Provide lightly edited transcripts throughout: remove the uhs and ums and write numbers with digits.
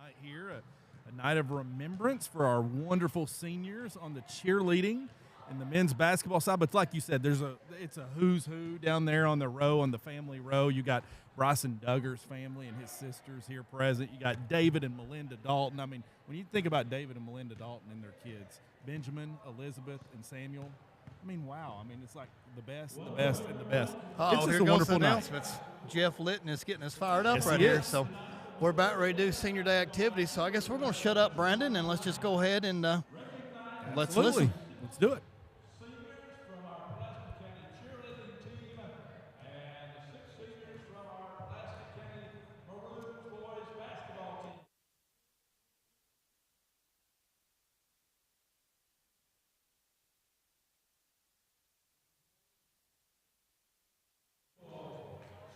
night here, a night of remembrance for our wonderful seniors on the cheerleading and the men's basketball side. But like you said, it's a who's who down there on the row, on the family row. You got Bryson Duggar's family and his sisters here present. You got David and Melinda Dalton. I mean, when you think about David and Melinda Dalton and their kids, Benjamin, Elizabeth, and Samuel, I mean, wow. I mean, it's like the best, and the best. Oh, it's here just a goes the wonderful night. announcements. Jeff Litton is getting us fired up Yes, right he here. is. So we're about ready to do senior day activities. So I guess we're going to shut up, Brandon, and let's just go ahead and let's Absolutely. listen. Let's do it. Seniors from our Pulaski County cheerleading team and the 6 seniors from our Pulaski County Maroons boys basketball team.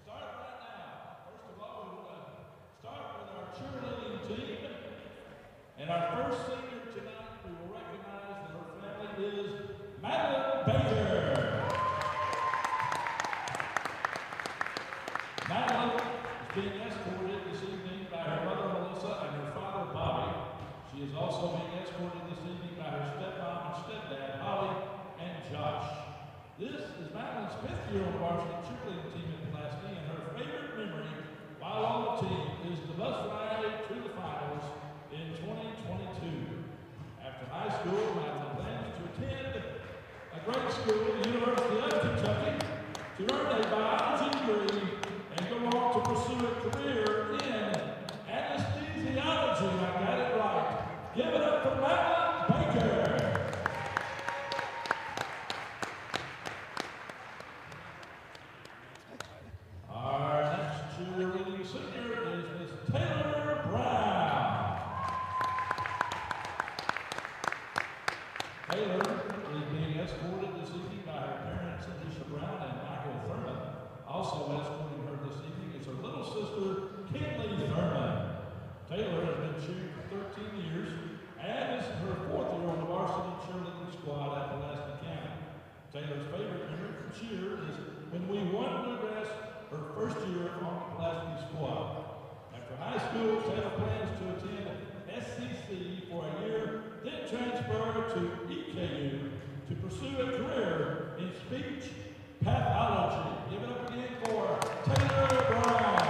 Start right now. First of all, we'll start with our cheerleading team. And our first senior tonight, we will recognize that her family is Madeline Baker. Madeline is being escorted this evening by her mother Melissa and her father Bobby. She is also being escorted this evening by her stepmom and stepdad Holly and Josh. This is Madeline's 5th year on varsity cheerleading team at Pulaski, and her favorite memory while on the team is the bus ride to the finals in 2022. After high school, Madeline plans to attend a great school, the University of Kentucky, to earn a biology degree and go on to pursue a career in anesthesiology. I got it right. Give it up for Madeline Baker. Our next cheerleading senior is Miss Taylor Brown. Taylor is being escorted this evening by her parents, Alicia Brown and Michael Thurman. Also escorting her this evening is her little sister, Kinley Thurman. Taylor has been cheering for 13 years and is her 4th year on the varsity cheerleading squad at Pulaski County. Taylor's favorite memory from cheer is when we won bluegrass her first year on the Pulaski squad. After high school, Taylor plans to attend SCC for a year, then transfer to EKU to pursue a career in speech pathology. Give it up again for Taylor Brown.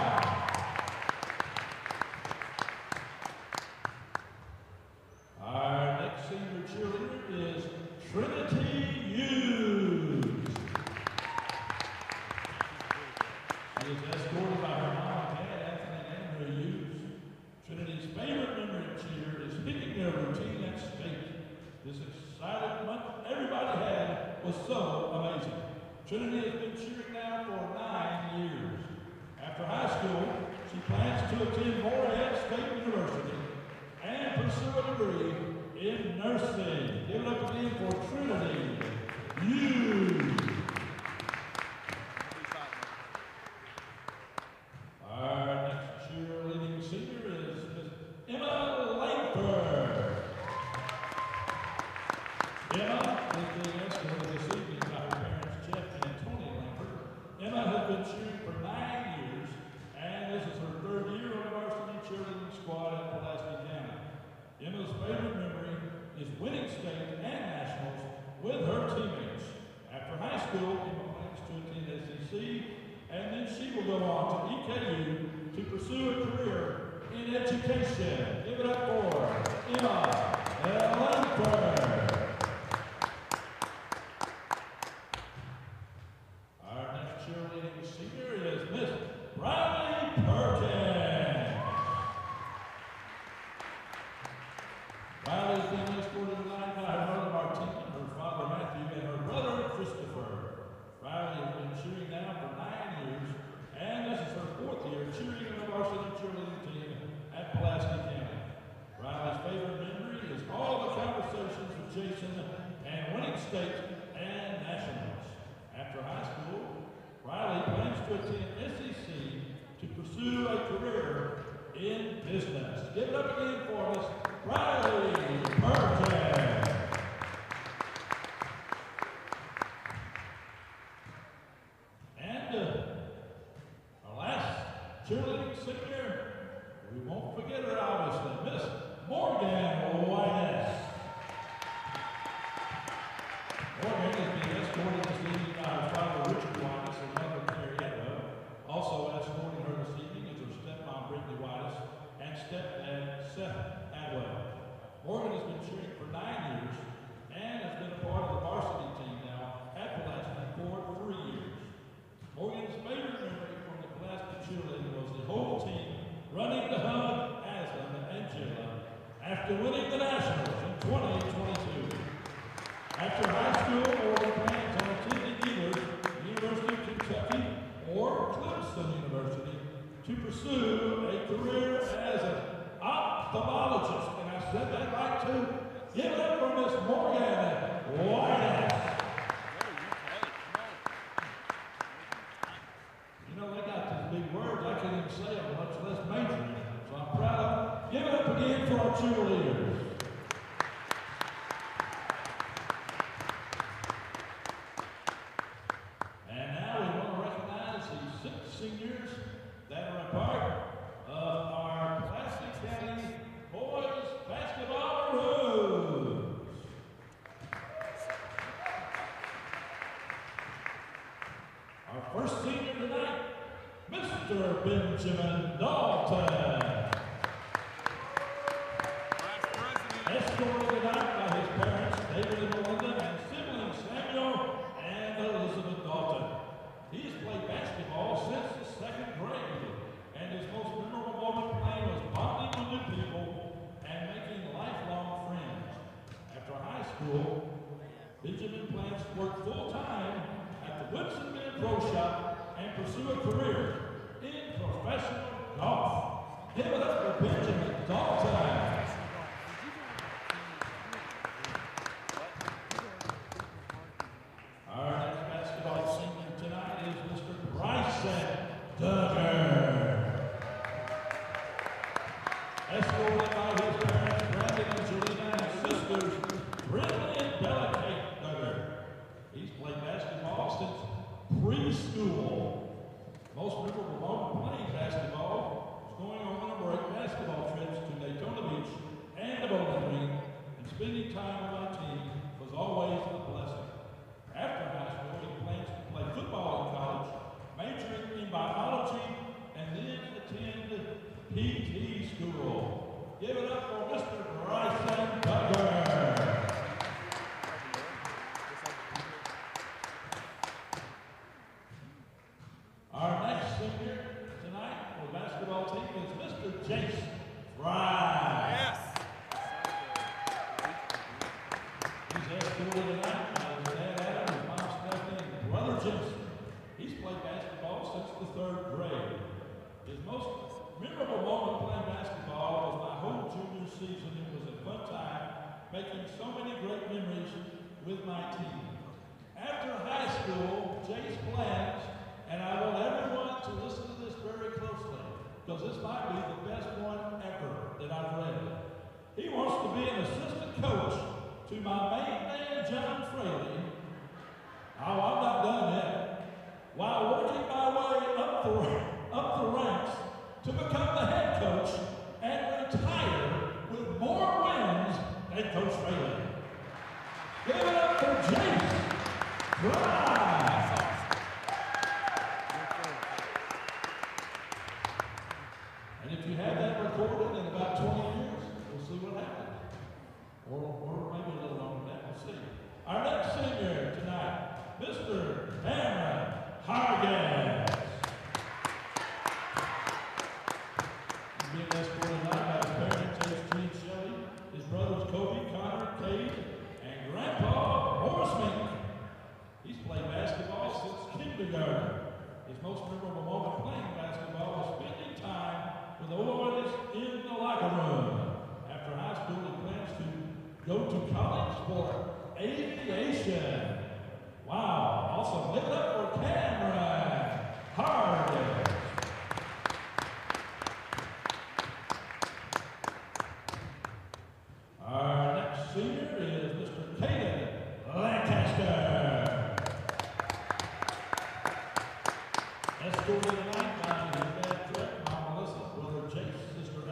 Our next senior cheerleader is Trinity Hughes. She is escorted by her mom and dad, Anthony and Andrew Hughes. Trinity's favorite memory of cheer is hitting their routine at state. This exciting month everybody had was so amazing. Trinity has been cheering now for 9 years. After high school, she plans to attend Morehead State University and pursue a degree in nursing. Give it up again for Trinity Hughes. Our next cheerleading senior is Miss Emma Langford. Emma is being escorted this evening by her parents, Jeff and Tony Langford. Emma has been cheering for 9 years, and this is her 3rd year on the varsity cheerleading squad at Pulaski County. Emma's favorite memory is winning state and nationals with her teammates. After high school, Emma plans to attend SEC, and then she will go on to EKU to pursue a career in education. Give it up for Emma Langford. Our next cheerleading senior is Miss Riley Perkins. Riley is being escorted tonight by her mother Martina, her father Matthew, and her brother Christopher. Riley has been cheering now for 9 years, and this is her 4th year cheering in the varsity cheerleading team at Pulaski County. Riley's favorite memory is all the conversations with Jason and winning state and nationals. After high school, Riley plans to attend SEC to pursue a career in business. Give it up again for Miss Riley Perkins. And our last cheerleading senior, We won't forget her, obviously, Miss Morgan White. Morgan is being escorted this evening by her father, Richard White, and mother, Mary Atwell. Also escorting her this evening is her stepmom, Brittany White, and stepdad, Seth Atwell. Morgan has been cheering for 9 years and has been a part of the varsity team now at Pulaski for 3 years. Morgan's favorite memory from the Pulaski cheerleading was the whole team running to hug Aslan and Jilla after winning the Nationals in 2022. After high school, Morgan plans on attending either the University of Kentucky or Clemson University to pursue a career as an ophthalmologist. And I said that right too. Give it up for Miss Morgan White. You know, they got these big words. I can't even say them, much less major in them. So I'm proud of them. Give it up again for our cheerleaders. And now we want to recognize the 6 seniors that are a part of our Pulaski County boys basketball Roos. Our first senior tonight, Mr. Benjamin Dalton. Escorted tonight by his parents, David and Melinda, and siblings Samuel and Elizabeth Dalton. He has played basketball since the 2nd grade, and his most memorable moment playing was bonding with new people and making lifelong friends. After high school, Benjamin plans to work full-time at the Woodson Men Pro Shop and pursue a career in professional golf. Give it up for Benjamin Dalton. Our next basketball senior tonight is Mr. Bryson Duggar. Escorted by his parents, Brandon and Jelena, and sisters, Brittany and Bella Kate Duggar. He's played basketball since preschool. Most memorable moment playing basketball was going on one of our basketball trips to Daytona Beach and the Bowling Green, and spending time with my team was always a blessing. After high school, he plans to play football in college, majoring in biology, and then attend PT school. Give it up for Mr. Bryson Duggar. Our next senior tonight for the basketball team is Mr. Jason Fry. Yes. He's escorted tonight by his dad Adam, his mom Stephanie, and brother Jason. He's played basketball since the 3rd grade. His most memorable moment playing basketball was my whole junior season. It was a fun time, making so many great memories with my team. After high school, Jace plans, and I want everyone to listen to this very closely, because this might be the best one ever that I've read. He wants to be an assistant coach to my main man, John Fraley. Oh, I'm not done yet. While working my way up the ranks to become the head coach and retire with more wins than Coach Fraley. Give it up for James Fry. And if you have that recorded in about 20 years, we'll see what happens. Or maybe a little longer than that, we'll see. Our next senior tonight, Mr. Cameron Hargis. He's being escorted tonight by his parents, H.G. Shelley, his brothers Kobe, Connor, Cade, and Grandpa Horseman. He's played basketball since kindergarten. His most memorable moment playing basketball was spending time with the boys in the locker room. After high school, he plans to go to college for aviation. Wow, awesome. Give it up for Cameron Hargis. Our next senior is Mr. Caden Lancaster. Escorted tonight by his dad, Trent, Mom Melissa, brother Jace, sister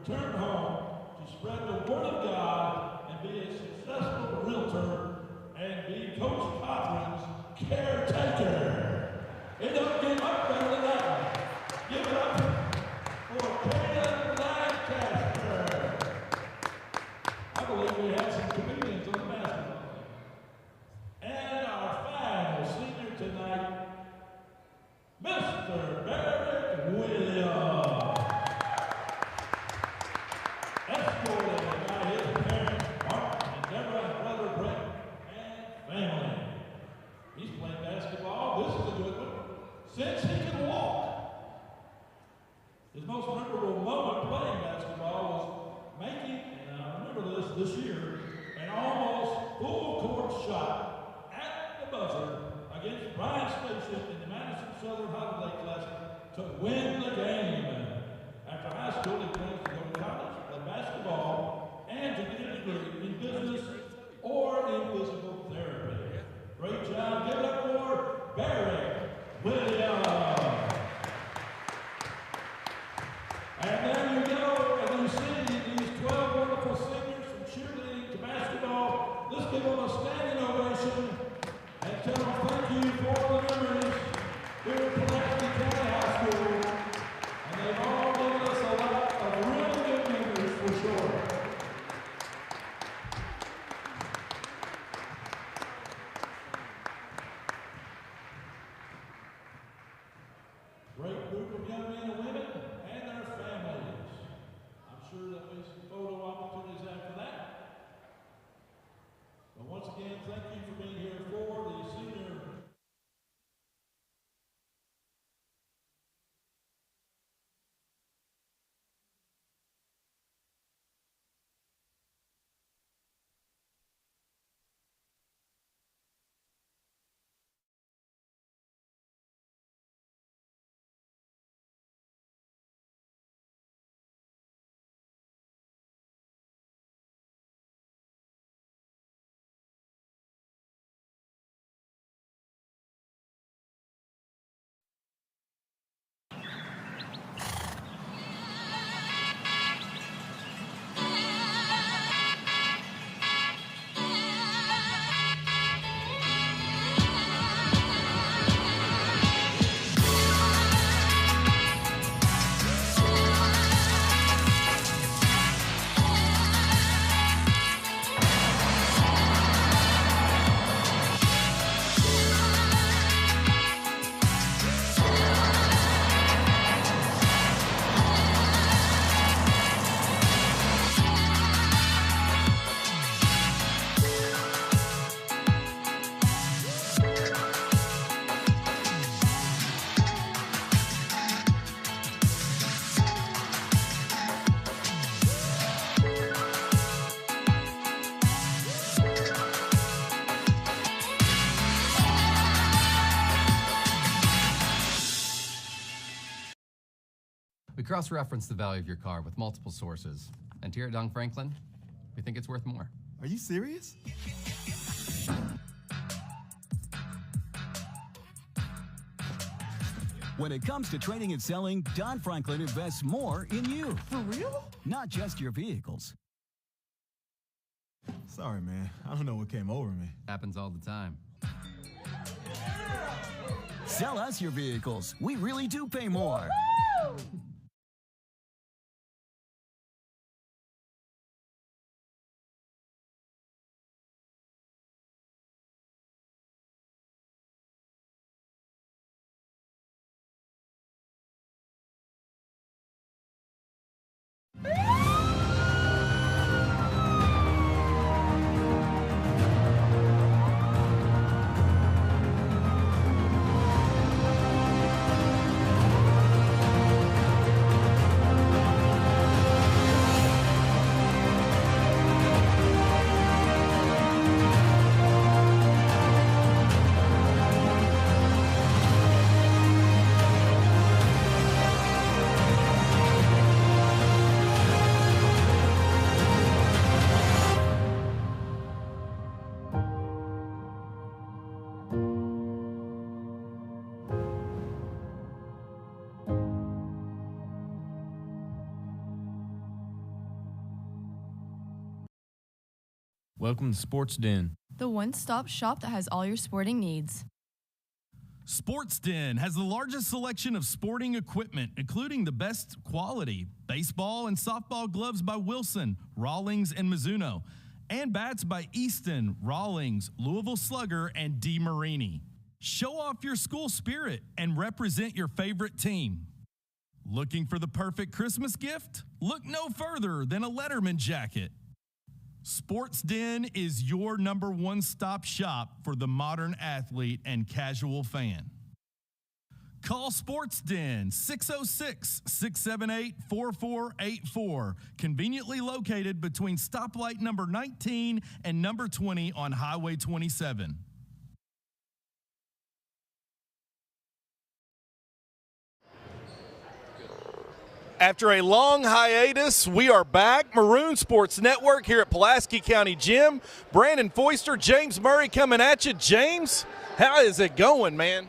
return home to spread the word of God and be a successful realtor and be Coach Cochran's caretaker. It don't get much better than that one. Give it up for Caleb Lancaster. I believe we had some comedians on the basketball team. And our final senior tonight, Mr. Barrett Williams. Escorted by his parents, Mark and Deborah, and brother Brett, and family. He's played basketball. This is a good one. Since he can walk. His most memorable moment playing basketball was making, and I remember this year, an almost full court shot at the buzzer against Bryan Station in the Madison Southern Holiday Classic to win the game. After high school, he plans to go to college, play basketball, and to get a degree in business or in physical therapy. Great job. Give it up for Barry Williams. And there you go. And you see these 12 wonderful seniors from cheerleading to basketball. Let's give them a standing ovation and tell them thank you for the memories here at Pulaski County High School. And they've all given us a lot of really good memories for sure. Great group of young men and women and their families. I'm sure there'll be some photo opportunities after that. But once again, thank you for being here for the senior. We cross-reference the value of your car with multiple sources. And here at Dong Franklin, we think it's worth more. Are you serious? When it comes to trading and selling, Don Franklin invests more in you. For real? Not just your vehicles. Sorry, man. I don't know what came over me. Happens all the time. Sell us your vehicles. We really do pay more. Welcome to Sports Den. The one-stop shop that has all your sporting needs. Sports Den has the largest selection of sporting equipment, including the best quality baseball and softball gloves by Wilson, Rawlings, and Mizuno, and bats by Easton, Rawlings, Louisville Slugger, and DeMarini. Show off your school spirit and represent your favorite team. Looking for the perfect Christmas gift? Look no further than a Letterman jacket. Sports Den is your number one stop shop for the modern athlete and casual fan. Call Sports Den 606-678-4484, conveniently located between stoplight number 19 and number 20 on Highway 27. After a long hiatus, we are back. Maroon Sports Network here at Pulaski County Gym. Brandon Foister, James Murray coming at you. James, how is it going, man?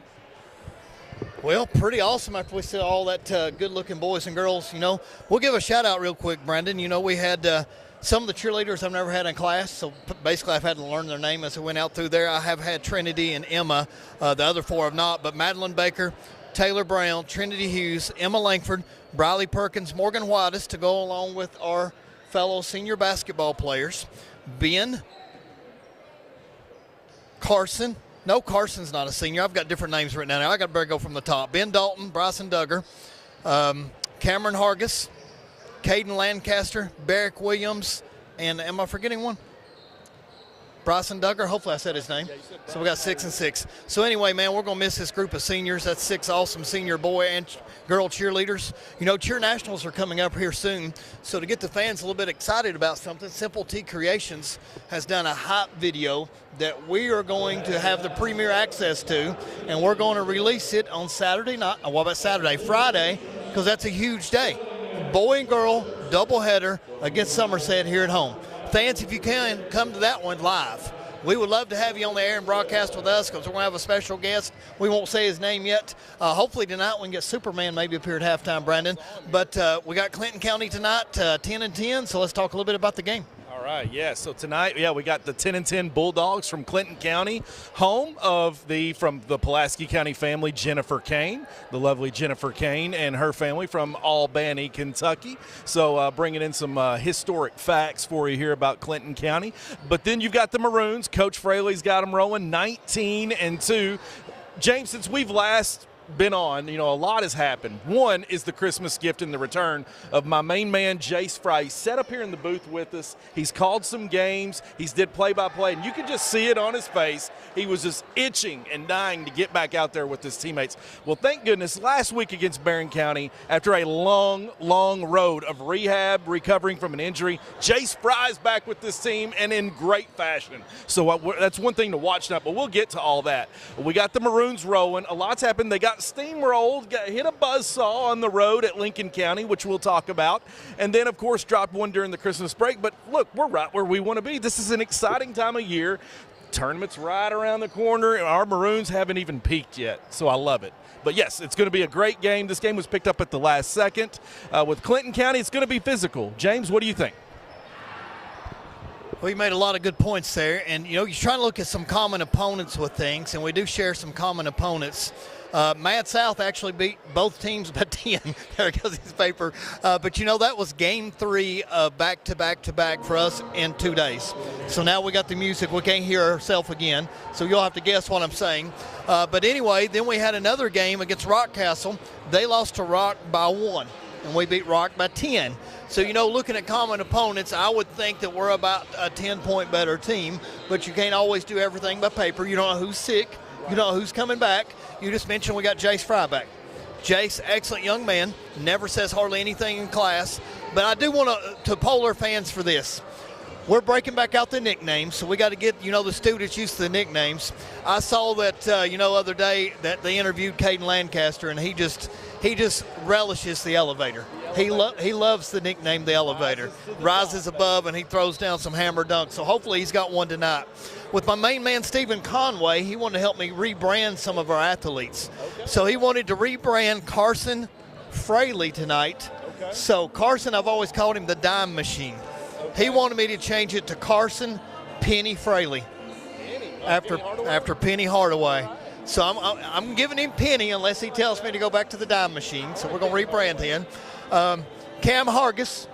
Well, pretty awesome after we see all that good-looking boys and girls. You know, we'll give a shout-out real quick, Brandon. You know, we had some of the cheerleaders I've never had in class, so basically I've had to learn their name as I went out through there. I have had Trinity and Emma. The other four have not, but Madeline Baker, Taylor Brown, Trinity Hughes, Emma Langford, Briley Perkins, Morgan Whitus to go along with our fellow senior basketball players. Ben Carson. No, Carson's not a senior. I've got different names written down there. I got to better go from the top. Ben Dalton, Bryson Duggar, Cameron Hargis, Caden Lancaster, Barrick Williams, and am I forgetting one? Bryson Duggar, hopefully I said his name. So we got 6 and 6. So anyway, man, we're going to miss this group of seniors. That's 6 awesome senior boy and girl cheerleaders. You know, Cheer Nationals are coming up here soon. So to get the fans a little bit excited about something, Simple T Creations has done a hype video that we are going to have the premier access to, and we're going to release it on Saturday night. What about Saturday? Friday, because that's a huge day. Boy and girl doubleheader against Somerset here at home. Fans, if you can, come to that one live. We would love to have you on the air and broadcast with us because we're going to have a special guest. We won't say his name yet. Hopefully tonight we can get Superman maybe up here at halftime, Brandon. But we got Clinton County tonight, 10 and 10, so let's talk a little bit about the game. All right, yeah. So tonight, we got the 10 and 10 Bulldogs from Clinton County, home of from the Pulaski County family, Jennifer Kane, the lovely Jennifer Kane and her family from Albany, Kentucky. So bringing in some historic facts for you here about Clinton County. But then you've got the Maroons. Coach Fraley's got them rolling 19 and 2. James, since we've last been on, you know, a lot has happened. One is the Christmas gift and the return of my main man, Jace Fry. He's sat up here in the booth with us. He's called some games. He's did play-by-play, and you can just see it on his face. He was just itching and dying to get back out there with his teammates. Well, thank goodness, last week against Barron County, after a long, long road of rehab, recovering from an injury, Jace Fry's back with this team and in great fashion. So that's one thing to watch now, but we'll get to all that. We got the Maroons rolling. A lot's happened. They got steamrolled, hit a buzzsaw on the road at Lincoln County, which we'll talk about, and then, of course, dropped one during the Christmas break. But look, we're right where we want to be. This is an exciting time of year. Tournament's right around the corner, and our Maroons haven't even peaked yet, so I love it. But, yes, it's going to be a great game. This game was picked up at the last second. With Clinton County, it's going to be physical. James, what do you think? Well, you made a lot of good points there, and, you know, you're trying to look at some common opponents with things, and we do share some common opponents. Mad South actually beat both teams by 10. There goes his paper. But, you know, that was game 3 of back-to-back-to-back for us in 2 days. So now we got the music. We can't hear ourselves again, so you'll have to guess what I'm saying. But anyway, then we had another game against Rockcastle. They lost to Rock by 1, and we beat Rock by 10. So, you know, looking at common opponents, I would think that we're about a 10-point better team, but you can't always do everything by paper. You don't know who's sick. You don't know who's coming back. You just mentioned we got Jace Fry back. Jace, excellent young man, never says hardly anything in class. But I do want to poll our fans for this. We're breaking back out the nicknames, so we got to get, you know, the students used to the nicknames. I saw that, you know, other day that they interviewed Caden Lancaster, and he just relishes the elevator. He loves the nickname the elevator. Rises above, and he throws down some hammer dunks. So hopefully he's got one tonight. With my main man, Stephen Conway, he wanted to help me rebrand some of our athletes. Okay. So he wanted to rebrand Carson Fraley tonight. Okay. So Carson, I've always called him the dime machine. Okay. He wanted me to change it to Carson Penny Fraley after Penny Hardaway. So I'm giving him Penny unless he tells me to go back to the dime machine. So we're going to rebrand him. Cam Hargis,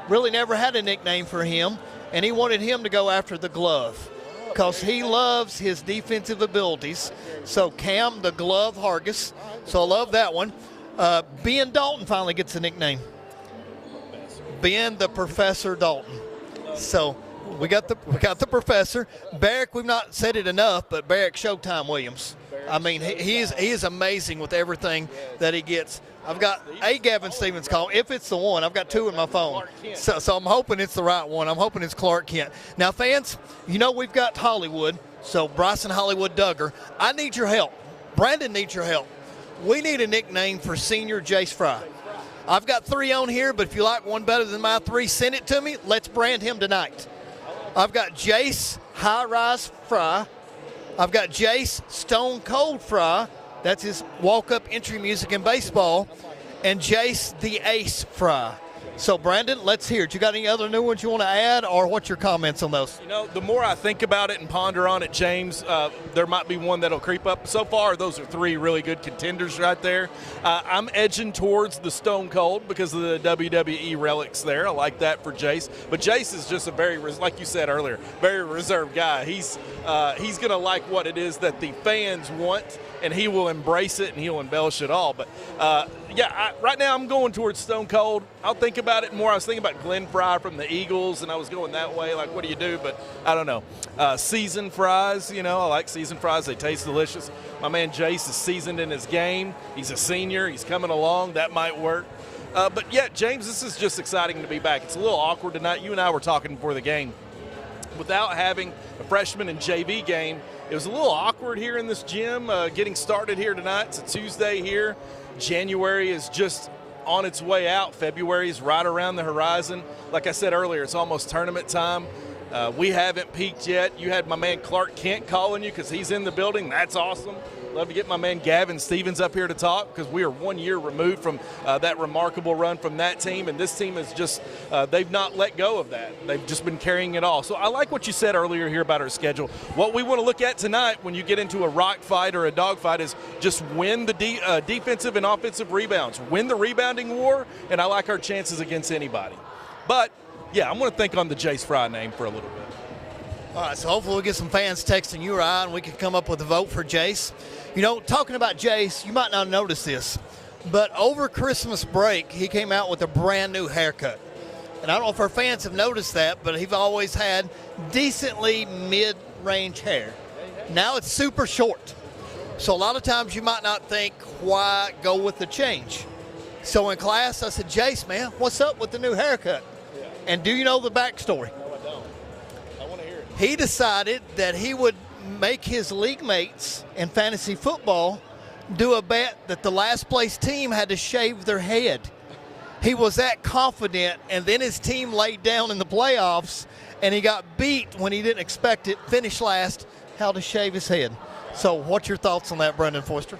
really never had a nickname for him, and he wanted him to go after the glove because he loves his defensive abilities. So Cam the Glove Hargis. So I love that one. Ben Dalton finally gets a nickname. Ben the Professor Dalton. So we got the professor. Barrick, we've not said it enough, but Barrick Showtime Williams. I mean, he is amazing with everything that he gets. I've got a Gavin Stevens call. If it's the one, I've got two in my phone. So I'm hoping it's the right one. I'm hoping it's Clark Kent. Now, fans, you know we've got Hollywood. So Bryson Hollywood Duggar, I need your help. Brandon needs your help. We need a nickname for senior Jace Fry. I've got 3 on here, but if you like one better than my 3, send it to me. Let's brand him tonight. I've got Jace High Rise Fry. I've got Jace Stone Cold Fry. That's his walk-up entry music in baseball. And Jace the Ace Fry. So, Brandon, let's hear it. You got any other new ones you want to add, or what's your comments on those? You know, the more I think about it and ponder on it, James, there might be one that'll creep up. So far, those are 3 really good contenders right there. I'm edging towards the Stone Cold because of the WWE relics there. I like that for Jace. But Jace is just a very, like you said earlier, very reserved guy. He's going to like what it is that the fans want, and he will embrace it and he'll embellish it all. But, right now I'm going towards Stone Cold. I'll think about it more. I was thinking about Glenn Fry from the Eagles, and I was going that way, like what do you do? But I don't know. Seasoned fries, I like seasoned fries. They taste delicious. My man Jace is seasoned in his game. He's a senior. He's coming along. That might work. But, yeah, James, this is just exciting to be back. It's a little awkward tonight. You and I were talking before the game. Without having a freshman and JV game, it was a little awkward here in this gym getting started here tonight. It's a Tuesday here. January is just on its way out. February is right around the horizon. Like I said earlier, it's almost tournament time. We haven't peaked yet. You had my man Clark Kent calling you because he's in the building. That's awesome. Love to get my man Gavin Stevens up here to talk because we are 1 year removed from that remarkable run from that team, and this team is just they've not let go of that. They've just been carrying it all. So I like what you said earlier here about our schedule. What we want to look at tonight when you get into a rock fight or a dog fight is just win the defensive and offensive rebounds, win the rebounding war, and I like our chances against anybody. But, yeah, I'm going to think on the Jace Fry name for a little bit. All right, so hopefully we'll get some fans texting you or I, and we can come up with a vote for Jace. Talking about Jace, you might not notice this, but over Christmas break, he came out with a brand new haircut. And I don't know if our fans have noticed that, but he's always had decently mid-range hair. Now it's super short. So a lot of times you might not think, why go with the change? So in class, I said, Jace, man, what's up with the new haircut? Yeah. And do you know the backstory? No, I don't. I want to hear it. He decided that he would make his league mates in fantasy football do a bet that the last place team had to shave their head. He was that confident, and then his team laid down in the playoffs, and he got beat when he didn't expect it, finished last, how to shave his head. So what's your thoughts on that, Brendan Foister?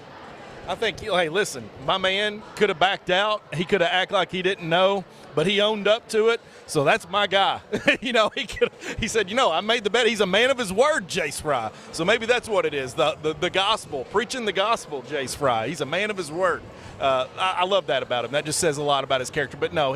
I think, hey, listen, my man could have backed out. He could have acted like he didn't know, but he owned up to it. So that's my guy. He said, I made the bet. He's a man of his word, Jace Fry. So maybe that's what it is, the gospel, preaching the gospel, Jace Fry. He's a man of his word. I love that about him. That just says a lot about his character. But no,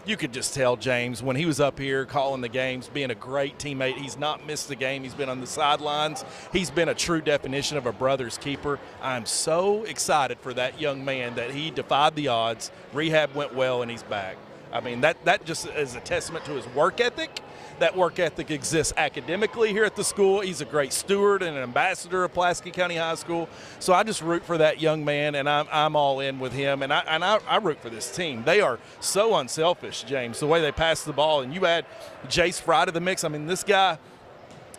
you could just tell James when he was up here calling the games, being a great teammate. He's not missed a game. He's been on the sidelines. He's been a true definition of a brother's keeper. I'm so excited for that young man that he defied the odds. Rehab went well, and he's back. I mean, that just is a testament to his work ethic. That work ethic exists academically here at the school. He's a great steward and an ambassador of Pulaski County High School. So I just root for that young man, and I'm all in with him. And I root for this team. They are so unselfish, James, the way they pass the ball. And you add Jace Fry to the mix. I mean, this guy,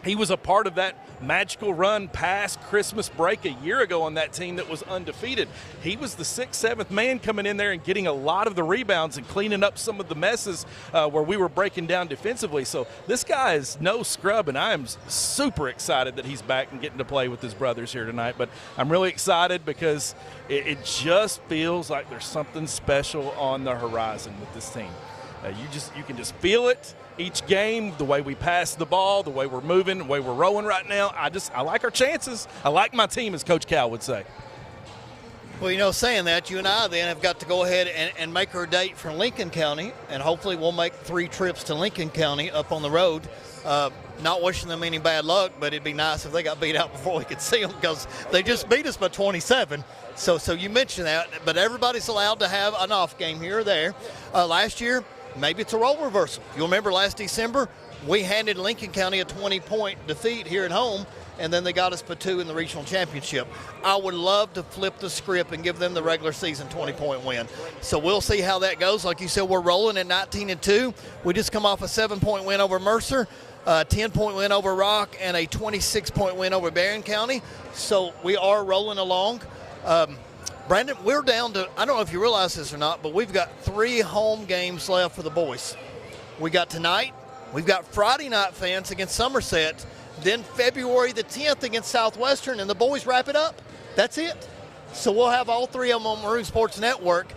he was a part of that magical run past Christmas break a year ago on that team that was undefeated. He was the 6th, 7th man coming in there and getting a lot of the rebounds and cleaning up some of the messes where we were breaking down defensively. So this guy is no scrub, and I am super excited that he's back and getting to play with his brothers here tonight. But I'm really excited because it just feels like there's something special on the horizon with this team. You can just feel it each game, the way we pass the ball, the way we're moving, the way we're rolling right now. I like our chances. I like my team, as Coach Cal would say. Well, saying that, you and I then have got to go ahead and make our date for Lincoln County, and hopefully we'll make 3 trips to Lincoln County up on the road. Not wishing them any bad luck, but it'd be nice if they got beat out before we could see them, because they just beat us by 27. So you mentioned that, but everybody's allowed to have an off game here or there. Last year, maybe it's a role reversal. You'll remember last December, we handed Lincoln County a 20-point defeat here at home, and then they got us by 2 in the regional championship. I would love to flip the script and give them the regular season 20-point win. So we'll see how that goes. Like you said, we're rolling at 19-2. We just come off a 7-point win over Mercer, a 10-point win over Rock, and a 26-point win over Barron County. So we are rolling along. Brandon, we're down to, I don't know if you realize this or not, but we've got 3 home games left for the boys. We got tonight. We've got Friday night fans against Somerset. Then February the 10th against Southwestern, and the boys wrap it up. That's it. So we'll have all 3 of them on Maroon Sports Network.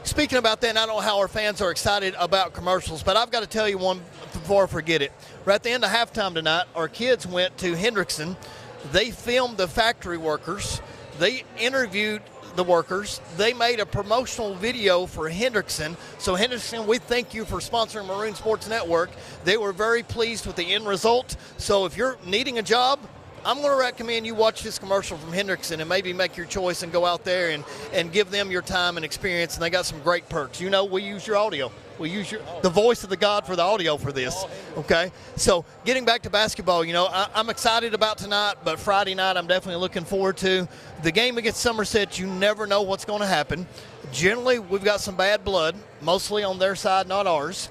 Speaking about that, and I don't know how our fans are excited about commercials, but I've got to tell you one before I forget it. Right at the end of halftime tonight, our kids went to Hendrickson. They filmed the factory workers. They interviewed the workers. They made a promotional video for Hendrickson. So Hendrickson, we thank you for sponsoring Maroon Sports Network. They were very pleased with the end result. So if you're needing a job, I'm going to recommend you watch this commercial from Hendrickson and maybe make your choice and go out there and give them your time and experience. And they got some great perks. We use your audio. We use the voice of the God for the audio for this, okay? So getting back to basketball, I'm excited about tonight, but Friday night I'm definitely looking forward to. The game against Somerset, you never know what's going to happen. Generally, we've got some bad blood, mostly on their side, not ours.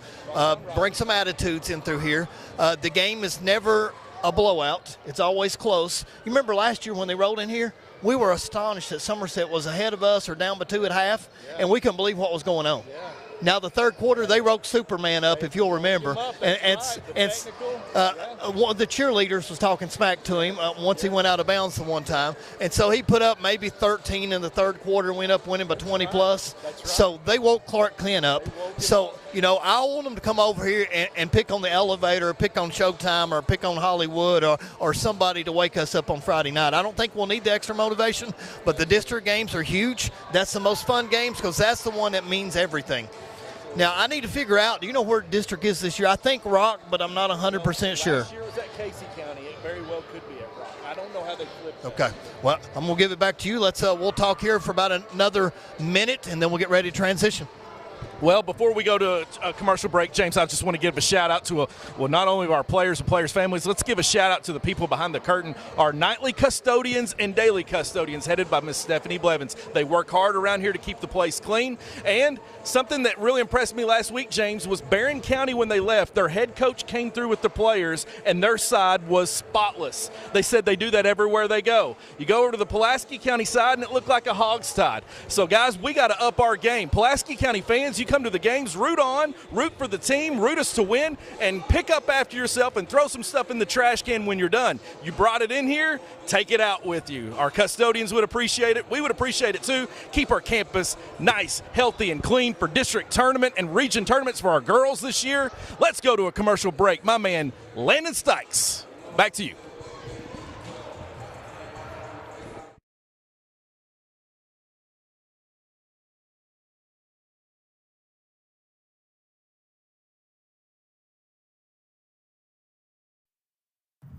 Bring some attitudes in through here. The game is never a blowout. It's always close. You remember last year when they rolled in here? We were astonished that Somerset was ahead of us or down by 2 at half, and we couldn't believe what was going on. Yeah. Now, the third quarter, they woke Superman up, if you'll remember. And one of the cheerleaders was talking smack to him once he went out of bounds the one time. And so he put up maybe 13 in the third quarter and went up winning by 20-plus. So they woke Clark Clint up. So, I want them to come over here and pick on the elevator or pick on Showtime or pick on Hollywood or somebody to wake us up on Friday night. I don't think we'll need the extra motivation, but the district games are huge. That's the most fun games because that's the one that means everything. Now, I need to figure out, do you know where district is this year? I think Rock, but I'm not 100% sure. Last year was at Casey County. It very well could be at Rock. I don't know how they flipped it. Okay. Well, I'm going to give it back to you. We'll talk here for about another minute, and then we'll get ready to transition. Well, before we go to a commercial break, James, I just want to give a shout-out to, not only our players and players' families, let's give a shout-out to the people behind the curtain, our nightly custodians and daily custodians, headed by Miss Stephanie Blevins. They work hard around here to keep the place clean. And something that really impressed me last week, James, was Barron County, when they left, their head coach came through with the players, and their side was spotless. They said they do that everywhere they go. You go over to the Pulaski County side, and it looked like a hog's tide. So, guys, we got to up our game. Pulaski County fans, you come to the games, root on, root for the team, root us to win, and pick up after yourself and throw some stuff in the trash can when you're done. You brought it in here, take it out with you. Our custodians would appreciate it. We would appreciate it too. Keep our campus nice, healthy, and clean for district tournament and region tournaments for our girls this year. Let's go to a commercial break. My man, Landon Stykes, back to you.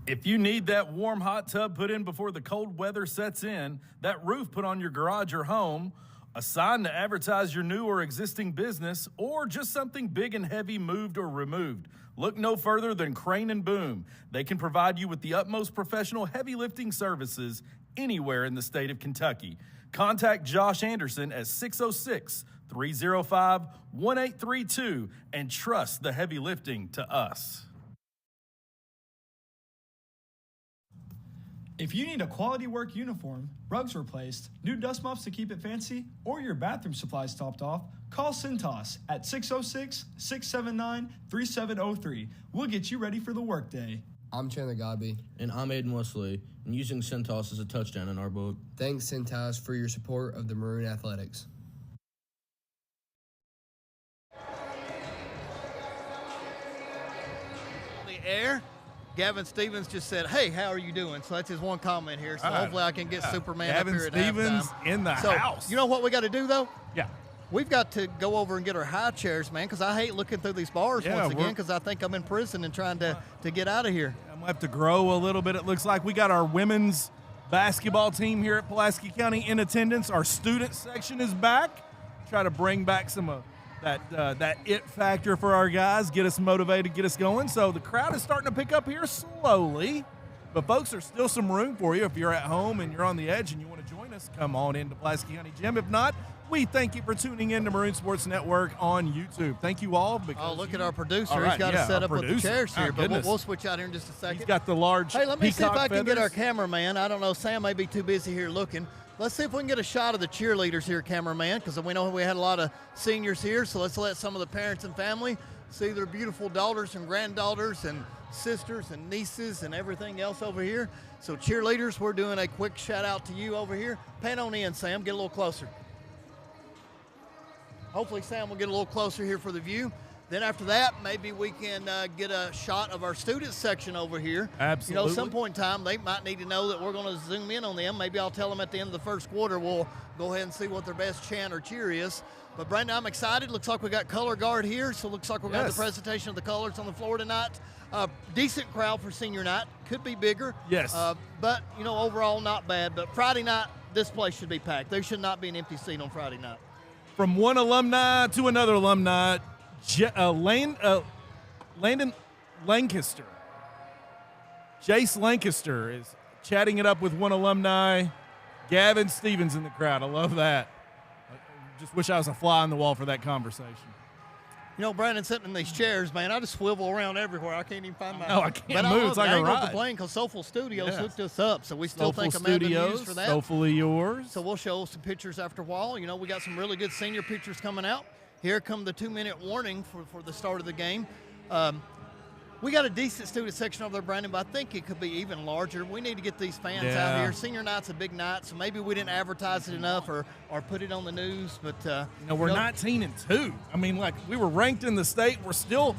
If you need that warm hot tub put in before the cold weather sets in, that roof put on your garage or home, a sign to advertise your new or existing business, or just something big and heavy moved or removed, look no further than Crane and Boom. They can provide you with the utmost professional heavy lifting services anywhere in the state of Kentucky. Contact Josh Anderson at 606-305-1832 and trust the heavy lifting to us. If you need a quality work uniform, rugs replaced, new dust mops to keep it fancy, or your bathroom supplies topped off, call Cintas at 606-679-3703. We'll get you ready for the workday. I'm Chandler Godby. And I'm Aiden Wesley, and using Cintas is a touchdown in our book. Thanks, Cintas, for your support of the Maroon Athletics. air. Gavin Stevens just said, "Hey, how are you doing?" So that's his one comment here. So hopefully I can get Superman Gavin up here at Stevens halftime. in the house. You know what we got to do, though? Yeah. We've got to go over and get our high chairs, man, because I hate looking through these bars once again because I think I'm in prison and trying to get out of here. I'm going to have to grow a little bit, it looks like. We got our women's basketball team here at Pulaski County in attendance. Our student section is back. Try to bring back some of that it factor for our guys, get us motivated, get us going. So the crowd is starting to pick up here slowly. But, folks, there's still some room for you. If you're at home and you're on the edge and you want to join us, come on into Pulaski County Gym. If not, we thank you for tuning in to Maroon Sports Network on YouTube. Thank you all. Oh, look at our producer. He's got to set up with the chairs here. But we'll switch out here in just a second. He's got the large Hey, let me see if I can get our feathers. cameraman. I don't know. Sam may be too busy here looking. Let's see if we can get a shot of the cheerleaders here, cameraman, because we know we had a lot of seniors here. So let's let some of the parents and family see their beautiful daughters and granddaughters and sisters and nieces and everything else over here. So cheerleaders, we're doing a quick shout out to you over here. Pan on in, Sam. Get a little closer. Hopefully Sam will get a little closer here for the view. Then after that, maybe we can get a shot of our student section over here. Absolutely. You know, some point in time, they might need to know that we're going to zoom in on them. Maybe I'll tell them at the end of the first quarter, we'll go ahead and see what their best chant or cheer is. But, Brandon, I'm excited. Looks like we got color guard here, so looks like we're going to have the presentation of the colors on the floor tonight. Decent crowd for senior night. Could be bigger. Yes. But, you know, overall not bad. But Friday night, this place should be packed. There should not be an empty seat on Friday night. From one alumni to another alumni, Landon Lancaster. Jace Lancaster is chatting it up with one alumni. Gavin Stevens in the crowd. I love that. I just wish I was a fly on the wall for that conversation. You know, Brandon, sitting in these chairs, man, I just swivel around everywhere. I can't even find my. No, I can't but move. It's like I a ain't gonna ride. complain because Soulful Studios hooked us up, so we still Soulful think Amanda Studios, used for that. Soulfully yours. So we'll show some pictures after a while. You know, we got some really good senior pictures coming out. Here come the 2-minute warning for the start of the game. We got a decent student section over there, Brandon, but I think it could be even larger. We need to get these fans out here. Senior night's a big night, so maybe we didn't advertise it enough or put it on the news. But we're 19-2. I mean, like, we were ranked in the state. We're still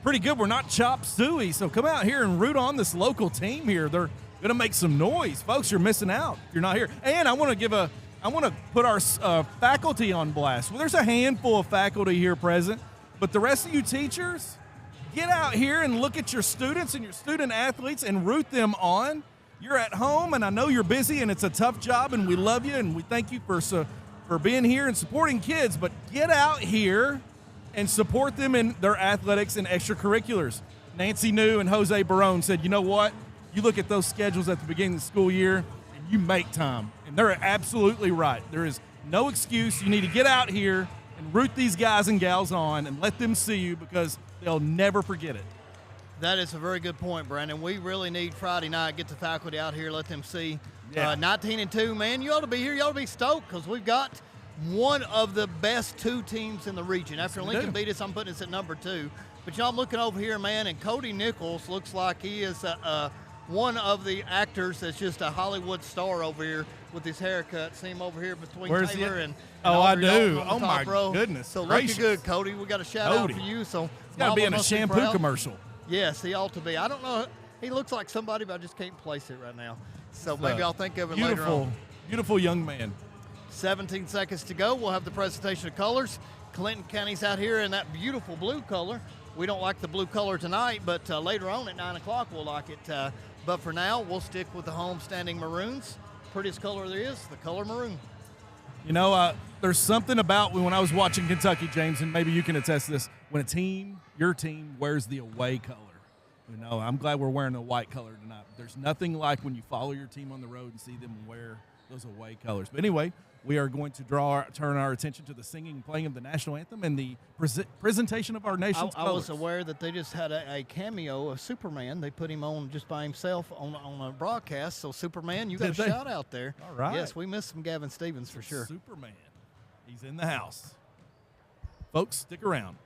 pretty good. We're not chop suey. So come out here and root on this local team here. They're going to make some noise, folks. You're missing out if you're not here. And I want to put our faculty on blast. Well, there's a handful of faculty here present, but the rest of you teachers, get out here and look at your students and your student athletes and root them on. You're at home, and I know you're busy, and it's a tough job, and we love you, and we thank you for being here and supporting kids, but get out here and support them in their athletics and extracurriculars. Nancy New and Jose Barone said, you know what? You look at those schedules at the beginning of the school year, and you make time. And they're absolutely right. There is no excuse. You need to get out here and root these guys and gals on and let them see you because they'll never forget it. that is a very good point, Brandon. We really need Friday night, get the faculty out here, let them see. 19-2, man, you ought to be here. You ought to be stoked because we've got one of the best two teams in the region. After Lincoln beat us, I'm putting us at number 2. But y'all looking over here, man, and Cody Nichols looks like he is one of the actors that's just a Hollywood star over here with his haircut. See him over here between Taylor and I Audrey do. Dalton on Oh, the top my row. goodness. So gracious. looking good, Cody. We got a shout out for you. So he's got to be in a shampoo commercial. Yes, he ought to be. I don't know. He looks like somebody, but I just can't place it right now. So maybe I'll think of it later on. Beautiful young man. 17 seconds to go. We'll have the presentation of colors. Clinton County's out here in that beautiful blue color. We don't like the blue color tonight, but later on at 9 o'clock we'll like it. But for now, we'll stick with the home-standing maroons. Prettiest color there is, the color maroon. You know, there's something about when I was watching Kentucky, James, and maybe you can attest to this, when your team wears the away color. You know, I'm glad we're wearing the white color tonight. There's nothing like when you follow your team on the road and see them wear those away colors. But anyway, we are going to turn our attention to the singing and playing of the national anthem and the presentation of our nation's colors. I was aware that they just had a cameo of Superman. They put him on just by himself on a broadcast. So, Superman, you got a shout out there. All right. Yes, we missed some Gavin Stevens for sure. Superman. He's in the house. Folks, stick around.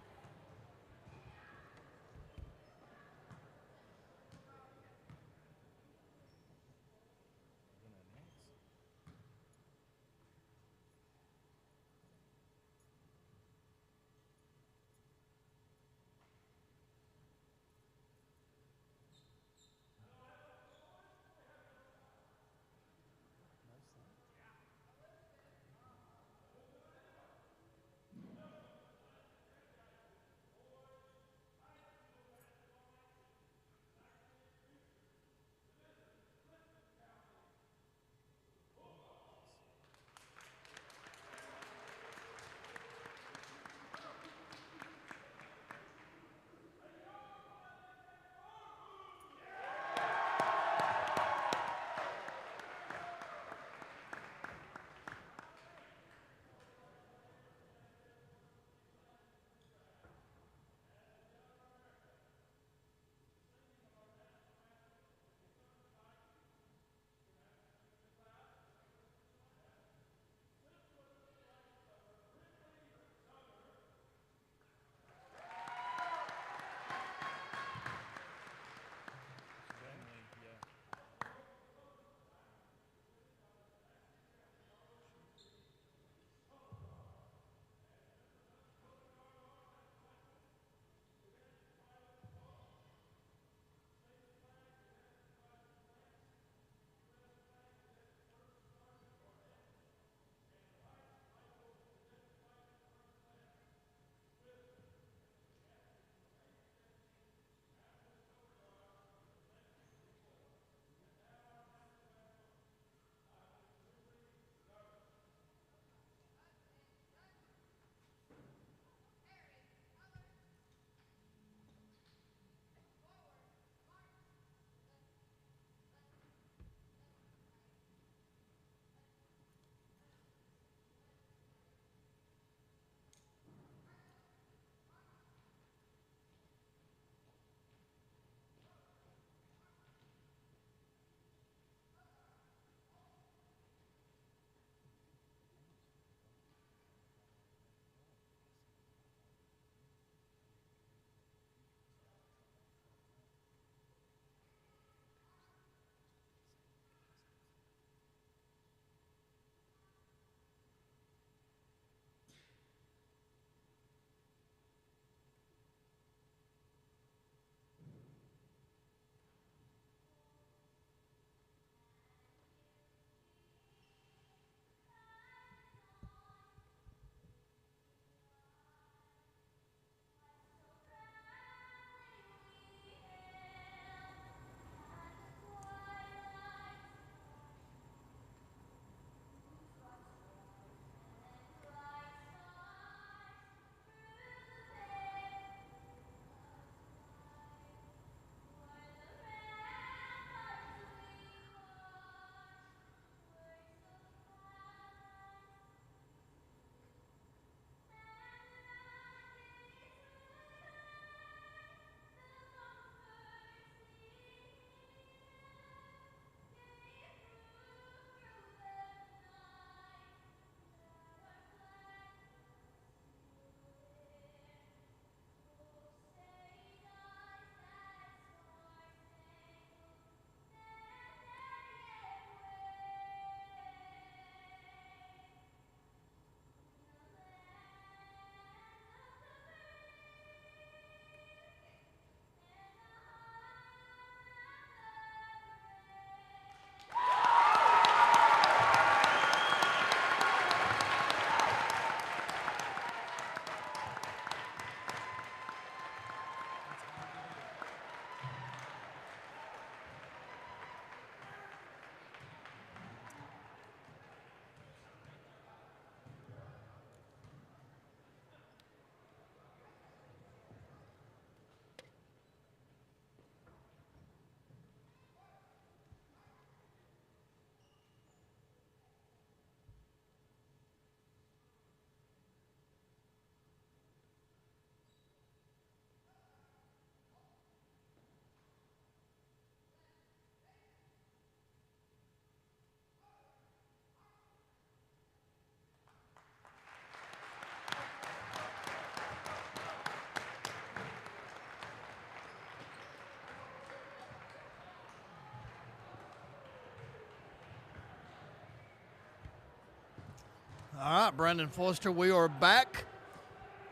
All right, Brendan Foster, we are back.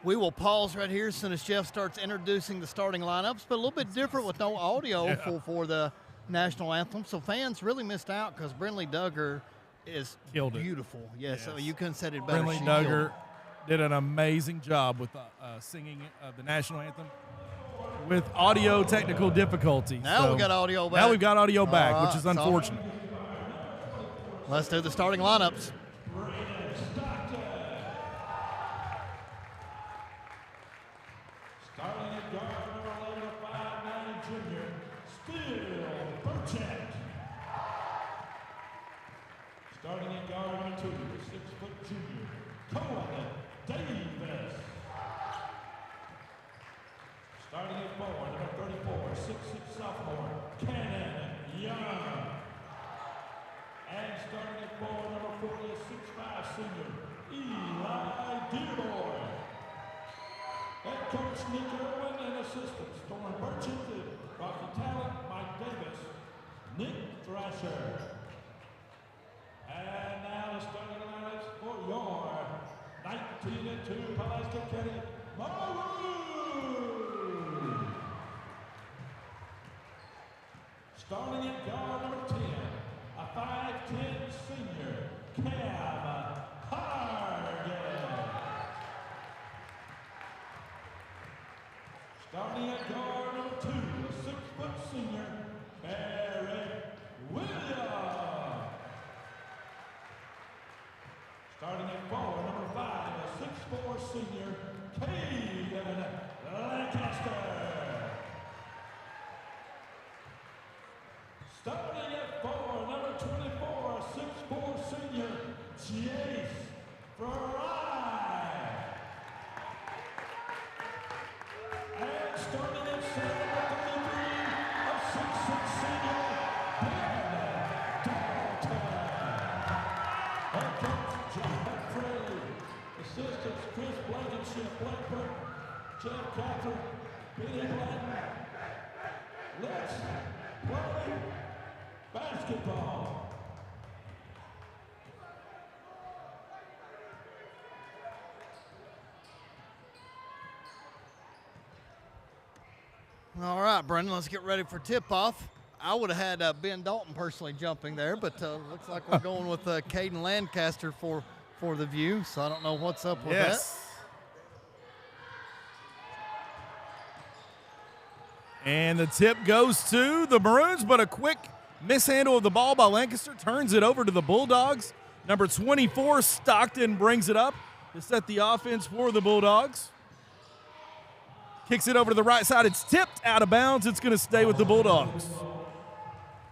We will pause right here as soon as Jeff starts introducing the starting lineups, but a little bit different with no audio for the national anthem. So fans really missed out because Brinley Duggar is Killed it. beautiful. Yes, so you couldn't said it better. Brinley She Duggar did an amazing job with singing the national anthem with audio technical difficulties. Now we got audio back. Now we've got audio back, All which is right, so unfortunate. Let's do the starting lineups. Starting at guard number 11, a 5'9" junior, Steele Burchett. Starting at guard number 2, 6-foot junior, Cohen Davis. Starting at 4, number 34, 6'6" sophomore, Cannon Young. And starting at 4, number 40, a 6'5" senior, Eli Dearborn. Head coach Nick Irwin and assistants Thorne Burchett, Rocky Talent, Mike Davis, Nick Thrasher. And now the starting lineups for your 19-2 Pulaski County Maroons. Starting at guard number 10, a 5'10" senior, Cam Hargan. Starting at guard number 2, a 6-foot senior, Barrett Williams. Starting at 4, number 5, a 6'4" senior, Caden Lancaster. Starting at 4, number 24, a 6'4" senior, Jace Fry. And starting at 7, number 33, a 6'6" senior, Ben Dalton. Head coach John Fraley, assistants Chris Blankenship, Blackburn, Jeff Catherine, Benny Blanton. Let's play basketball. All right, Brendan, let's get ready for tip-off. I would have had Ben Dalton personally jumping there, but looks like we're going with Caden Lancaster for the view, so I don't know what's up with that. And the tip goes to the Maroons, but a quick mishandle of the ball by Lancaster turns it over to the Bulldogs. Number 24, Stockton, brings it up to set the offense for the Bulldogs. Kicks it over to the right side. It's tipped out of bounds. It's going to stay with the Bulldogs.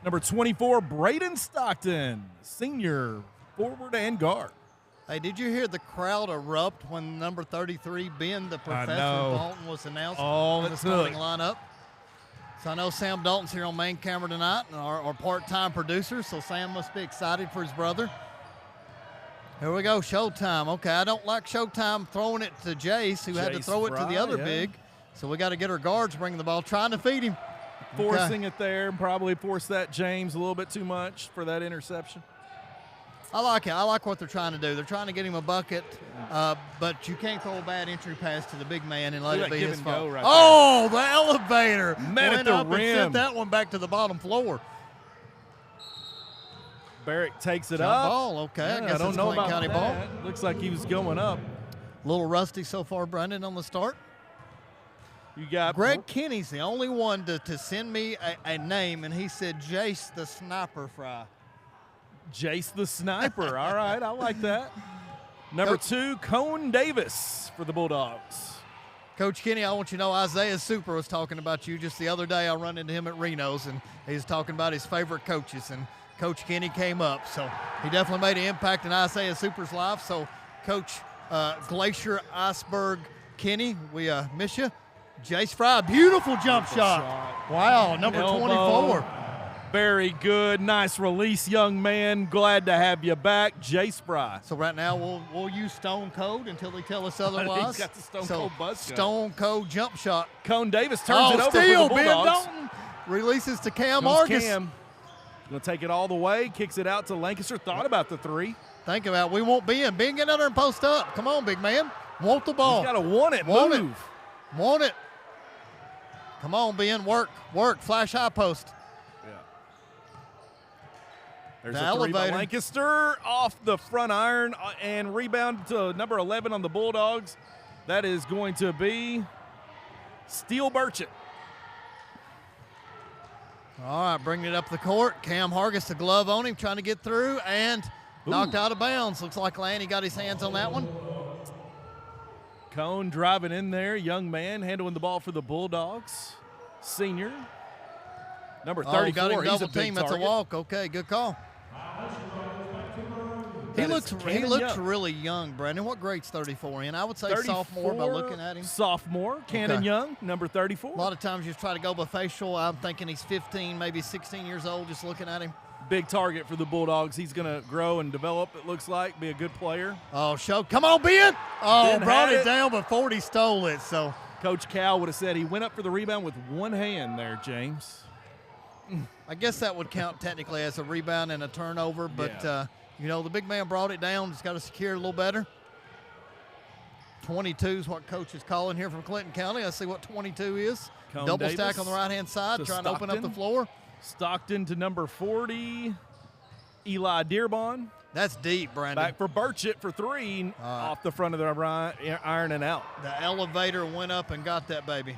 Number 24, Braden Stockton, senior forward and guard. Hey, did you hear the crowd erupt when number 33, Ben the Professor Dalton, was announced in the starting lineup? So I know Sam Dalton's here on main camera tonight, and our part-time producer, so Sam must be excited for his brother. Here we go, Showtime. Okay, I don't like Showtime throwing it to Jace, who had to throw it to the other big. So we got to get our guards bringing the ball, trying to feed him. Forcing it there, probably forced that James a little bit too much for that interception. I like it. I like what they're trying to do. They're trying to get him a bucket, but you can't throw a bad entry pass to the big man and let it be his fault. Right there. The elevator. Met at the up rim. And sent that one back to the bottom floor. Barrett takes it Jump up. Ball, okay. Yeah, I guess don't it's know Clinton about County that. ball. Looks like he was going up. A little rusty so far, Brendan, on the start. You got Greg Kinney's the only one to send me a name, and he said Jace the Sniper Fry. Jace the Sniper. All right, I like that. Number 2, Cone Davis for the Bulldogs. Coach Kinney, I want you to know Isaiah Super was talking about you just the other day. I run into him at Reno's, and he was talking about his favorite coaches, and Coach Kinney came up. So he definitely made an impact in Isaiah Super's life. So Coach Glacier Iceberg Kinney, we miss you. Jace Fry, beautiful jump shot. Wow, number 24. Very good. Nice release, young man. Glad to have you back, Jace Fry. So right now we'll use Stone Cold until they tell us otherwise. He's got the Stone Cold buzz gun. Stone Cold jump shot. Cone Davis turns it over steal, for the Ben Bulldogs. Dalton releases to Cam Comes Argus. Cam. Going to take it all the way. Kicks it out to Lancaster. Thought about the 3. Think about it. We want Ben. Ben, get under and post up. Come on, big man. Want the ball. He's got to want it. Want Move. it. Want it. Come on, Ben. Work. Flash high post. Yeah. There's The a three by elevator. Lancaster off the front iron and rebound to number 11 on the Bulldogs. That is going to be Steele Burchett. All right, bringing it up the court. Cam Hargis, the glove on him, trying to get through, and knocked out of bounds. Looks like Lanny got his hands on that one. Cone driving in there. Young man handling the ball for the Bulldogs. Senior. Number 34. Got him He's double a big team. That's a target. walk. Okay, good call. He That is looks Cannon Young. really young, Brandon. What grade's 34 in? I would say sophomore by looking at him. Sophomore. Cannon Okay. Young, number 34. A lot of times you try to go by facial. I'm thinking he's 15, maybe 16 years old, just looking at him. Big target for the Bulldogs. He's going to grow and develop, it looks like, be a good player. Oh, come on, Ben. Oh, Ben brought had it it. down before he stole it. So Coach Cal would have said he went up for the rebound with one hand there, James. I guess that would count technically as a rebound and a turnover, but the big man brought it down. Just got to secure it a little better. 22 is what Coach is calling here from Clinton County. Let's see what 22 is. Cone Double Davis stack on the right-hand side, to trying to open up the Stockton. floor. Stockton to number 40, Eli Dearborn. That's deep, Brandon. Back for Burchett for three, off the front of the iron and out. The elevator went up and got that baby.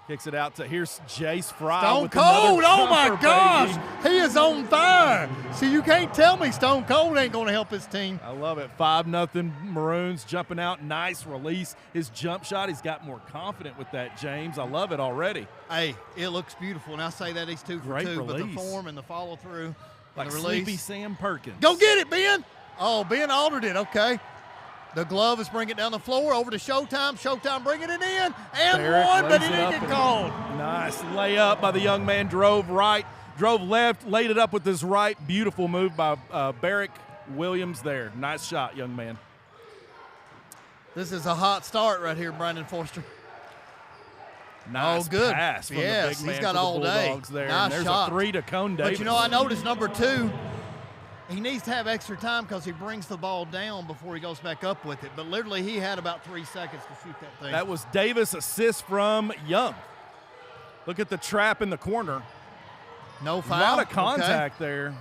Kicks it out to, here's Jace Fry. Stone with Cold, another oh my jumper, gosh, baby. he is on fire. See, you can't tell me Stone Cold ain't going to help his team. I love it. 5-0 Maroons jumping out. Nice release. His jump shot, he's got more confident with that, James. I love it already. Hey, it looks beautiful. And I say that he's 2 for Great 2, but the release. form and the follow through, Like the release. Sleepy Sam Perkins. Go get it, Ben. Oh, Ben altered it. Okay. The glove is bringing it down the floor over to Showtime. Showtime bringing it in and Barrett one, but lays he it didn't up get and- called. Nice layup by the young man. Drove right, drove left, laid it up with his right. Beautiful move by Barrick Williams there. Nice shot, young man. This is a hot start right here, Brandon Forster. Nice Oh, good. pass from Yes, the big he's man got for all the day. Bulldogs there. Nice And there's shot. a 3 to Cone Davis. But I noticed number 2, he needs to have extra time because he brings the ball down before he goes back up with it. But literally, he had about 3 seconds to shoot that thing. That was Davis' assist from Young. Look at the trap in the corner. No A foul. lot of contact there.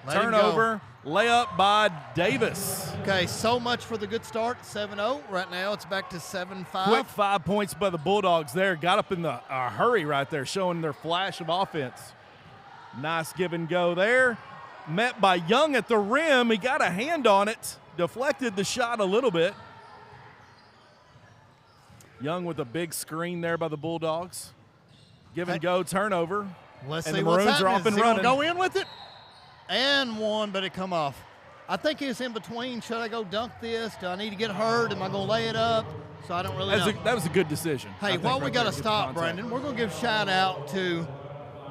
Let him Turnover, layup by Davis. Okay, so much for the good start, 7-0. Right now, it's back to 7-5. Quick 5 points by the Bulldogs there. Got up in the hurry right there, showing their flash of offense. Nice give and go there. Met by Young at the rim. He got a hand on it. Deflected the shot a little bit. Young with a big screen there by the Bulldogs. Give and go turnover. Let's and see the what's Maroons are happening. off and Is he gonna running. go in with it? And one, but it come off. I think he was in between. Should I go dunk this? Do I need to get hurt? Am I going to lay it up? So I don't really know. That was a good decision. I Hey, think, while we right got there, to get the stop, contact. Brandon, we're going to give shout out to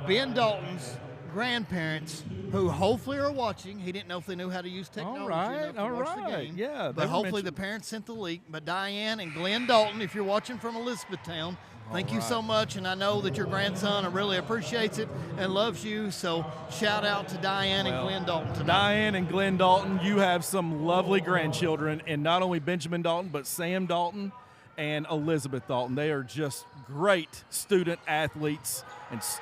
Ben Dalton's grandparents who hopefully are watching. He didn't know if they knew how to use technology enough to watch the game. Yeah, they but were hopefully the mentioned- parents sent the link. But Diane and Glenn Dalton, if you're watching from Elizabethtown, thank you so much. And I know that your grandson really appreciates it and loves you. So shout out to Diane and Glenn Dalton tonight. Diane and Glenn Dalton, you have some lovely grandchildren, and not only Benjamin Dalton, but Sam Dalton and Elizabeth Dalton. They are just great student athletes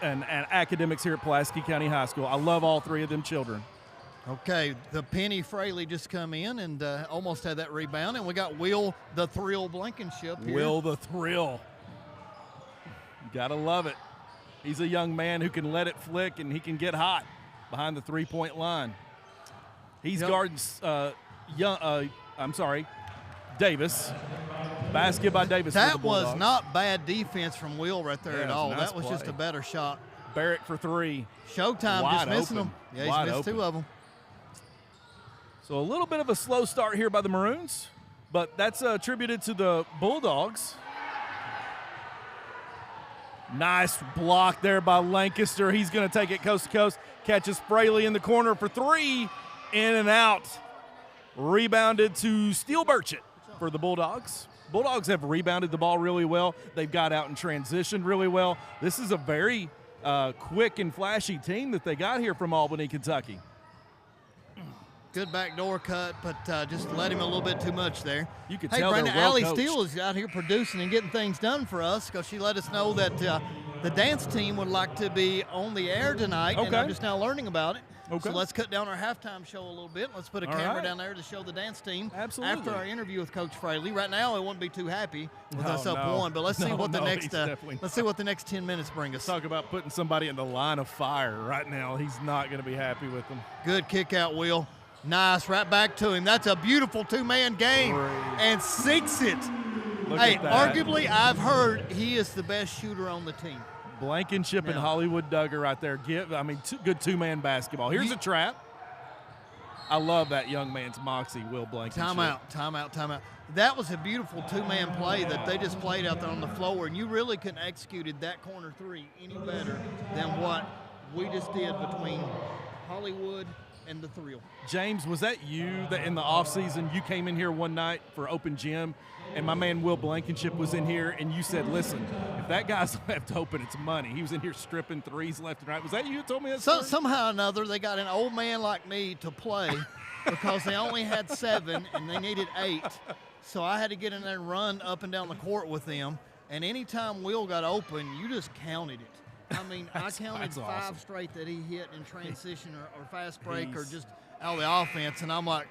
and academics here at Pulaski County High School. I love all 3 of them children. Okay, the Penny Fraley just come in and almost had that rebound. And we got Will the Thrill Blankenship here. Will the Thrill. You gotta love it. He's a young man who can let it flick, and he can get hot behind the 3-point line. He's guarding Davis. Basket by Davis. for the That was Bulldogs. not bad defense from Will right there Yeah, at it was a all. nice That was just play. a better shot. Barrett for 3. Showtime Wide just missing open. them. Yeah, he's Wide missed open. 2 of them. So a little bit of a slow start here by the Maroons, but that's attributed to the Bulldogs. Nice block there by Lancaster. He's going to take it coast to coast. Catches Fraley in the corner for 3. In and out. Rebounded to Steele Burchett for the Bulldogs. Bulldogs have rebounded the ball really well. They've got out and transitioned really well. This is a very quick and flashy team that they got here from Albany, Kentucky. Good backdoor cut, but just let him a little bit too much there. You could hey, tell Brandon, they're well Allie coached. Steele is out here producing and getting things done for us because she let us know that the dance team would like to be on the air tonight, and I'm just now learning about it. Okay. So let's cut down our halftime show a little bit. Let's put a camera down there to show the dance team. Absolutely. After our interview with Coach Fraley, right now it won't be too happy with us up no. one, but let's see what the next he's let's see what the next 10 minutes bring us. Talk about putting somebody in the line of fire right now. He's not going to be happy with them. Good kick out, Will. Nice, right back to him. That's a beautiful two-man game, and sinks it. Hey, arguably, I've heard he is the best shooter on the team. Blankenship and Hollywood Duggar right there. Good two-man basketball. Here's a trap. I love that young man's moxie, Will Blankenship. Timeout. That was a beautiful two-man play that they just played out there on the floor, and you really couldn't have executed that corner three any better than what we just did between Hollywood and the Thrill. James, was that you that in the offseason you came in here one night for open gym and my man Will Blankenship was in here and you said, listen, if that guy's left open, it's money. He was in here stripping threes left and right. Was that you who told me that story? Somehow or another, they got an old man like me to play because they only had 7 and they needed 8. So I had to get in there and run up and down the court with them. And anytime Will got open, you just counted it. I mean, I counted 5 straight that he hit in transition or fast break or just out of the offense, and I'm like,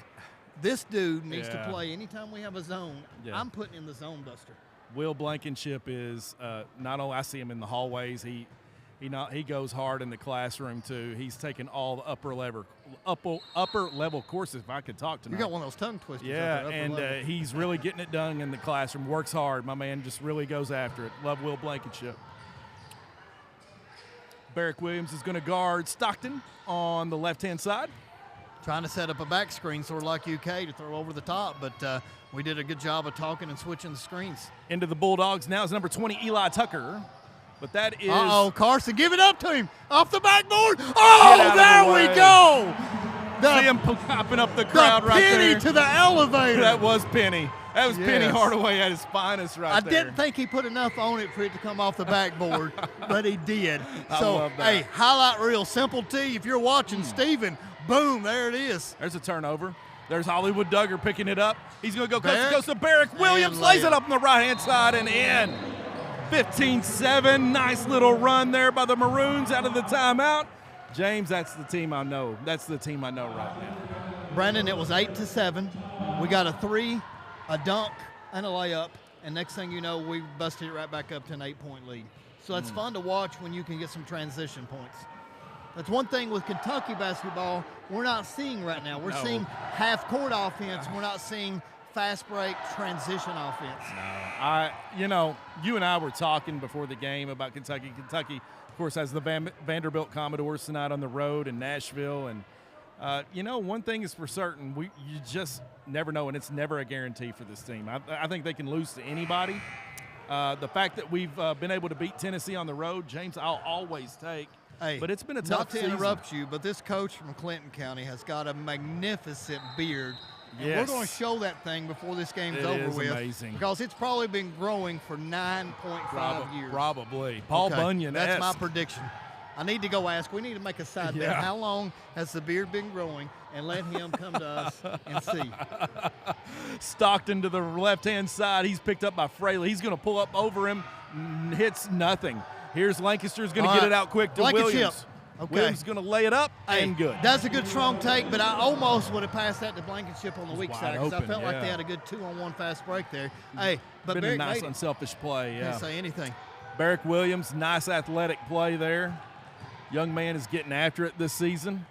this dude needs to play. Anytime we have a zone, I'm putting in the zone buster. Will Blankenship is not only I see him in the hallways, he goes hard in the classroom too. He's taking all the upper level courses. If I could talk tonight, you got one of those tongue twisters. Yeah, and he's really getting it done in the classroom. Works hard. My man just really goes after it. Love Will Blankenship. Barrick Williams is going to guard Stockton on the left-hand side. Trying to set up a back screen sort of like UK to throw over the top, but we did a good job of talking and switching the screens. Into the Bulldogs now is number 20, Eli Tucker. But that is... Uh-oh, Carson, give it up to him. Off the backboard. Oh, there we go. See him popping up the crowd right there. Penny to the elevator. That was Penny. That was Penny Hardaway at his finest right there. I didn't think he put enough on it for it to come off the backboard, but he did. So, love that. Hey, highlight reel, Simple T. If you're watching, Steven, boom, there it is. There's a turnover. There's Hollywood Duggar picking it up. He's going to go coast to coast to Barrick Williams. Lays it up on the right-hand side and in. 15-7. Nice little run there by the Maroons out of the timeout. James, that's the team I know. That's the team I know right now. Brandon, it was 8-7. We got a 3, a dunk, and a layup. And next thing you know, we busted it right back up to an 8-point lead. So it's fun to watch when you can get some transition points. That's one thing with Kentucky basketball we're not seeing right now. We're seeing half-court offense. We're not seeing fast break transition offense. No, you and I were talking before the game about Kentucky. Kentucky, of course, has the Vanderbilt Commodores tonight on the road in Nashville. And, one thing is for certain, you just never know, and it's never a guarantee for this team. I think they can lose to anybody. The fact that we've been able to beat Tennessee on the road, James, I'll always take. Hey, but it's been a tough season. Not to interrupt you, but this coach from Clinton County has got a magnificent beard. And Yes. we're going to show that thing before this game's It over is with. amazing. Because it's probably been growing for 9.5 years. Probably. Paul Bunyan. That's my prediction. I need to go ask. We need to make a side bet. How long has the beard been growing? And let him come to us and see. Stockton to the left-hand side. He's picked up by Fraley. He's going to pull up over him. Hits nothing. Here's Lancaster's going to get it out quick to Williams. Okay. Williams going to lay it up and good. That's a good strong take, but I almost would have passed that to Blankenship on the weak side because I open, felt like they had a good 2-on-1 fast break there. Hey, but been Barrick a nice made unselfish play. Yeah. Can't say anything. Barrick Williams, nice athletic play there. Young man is getting after it this season.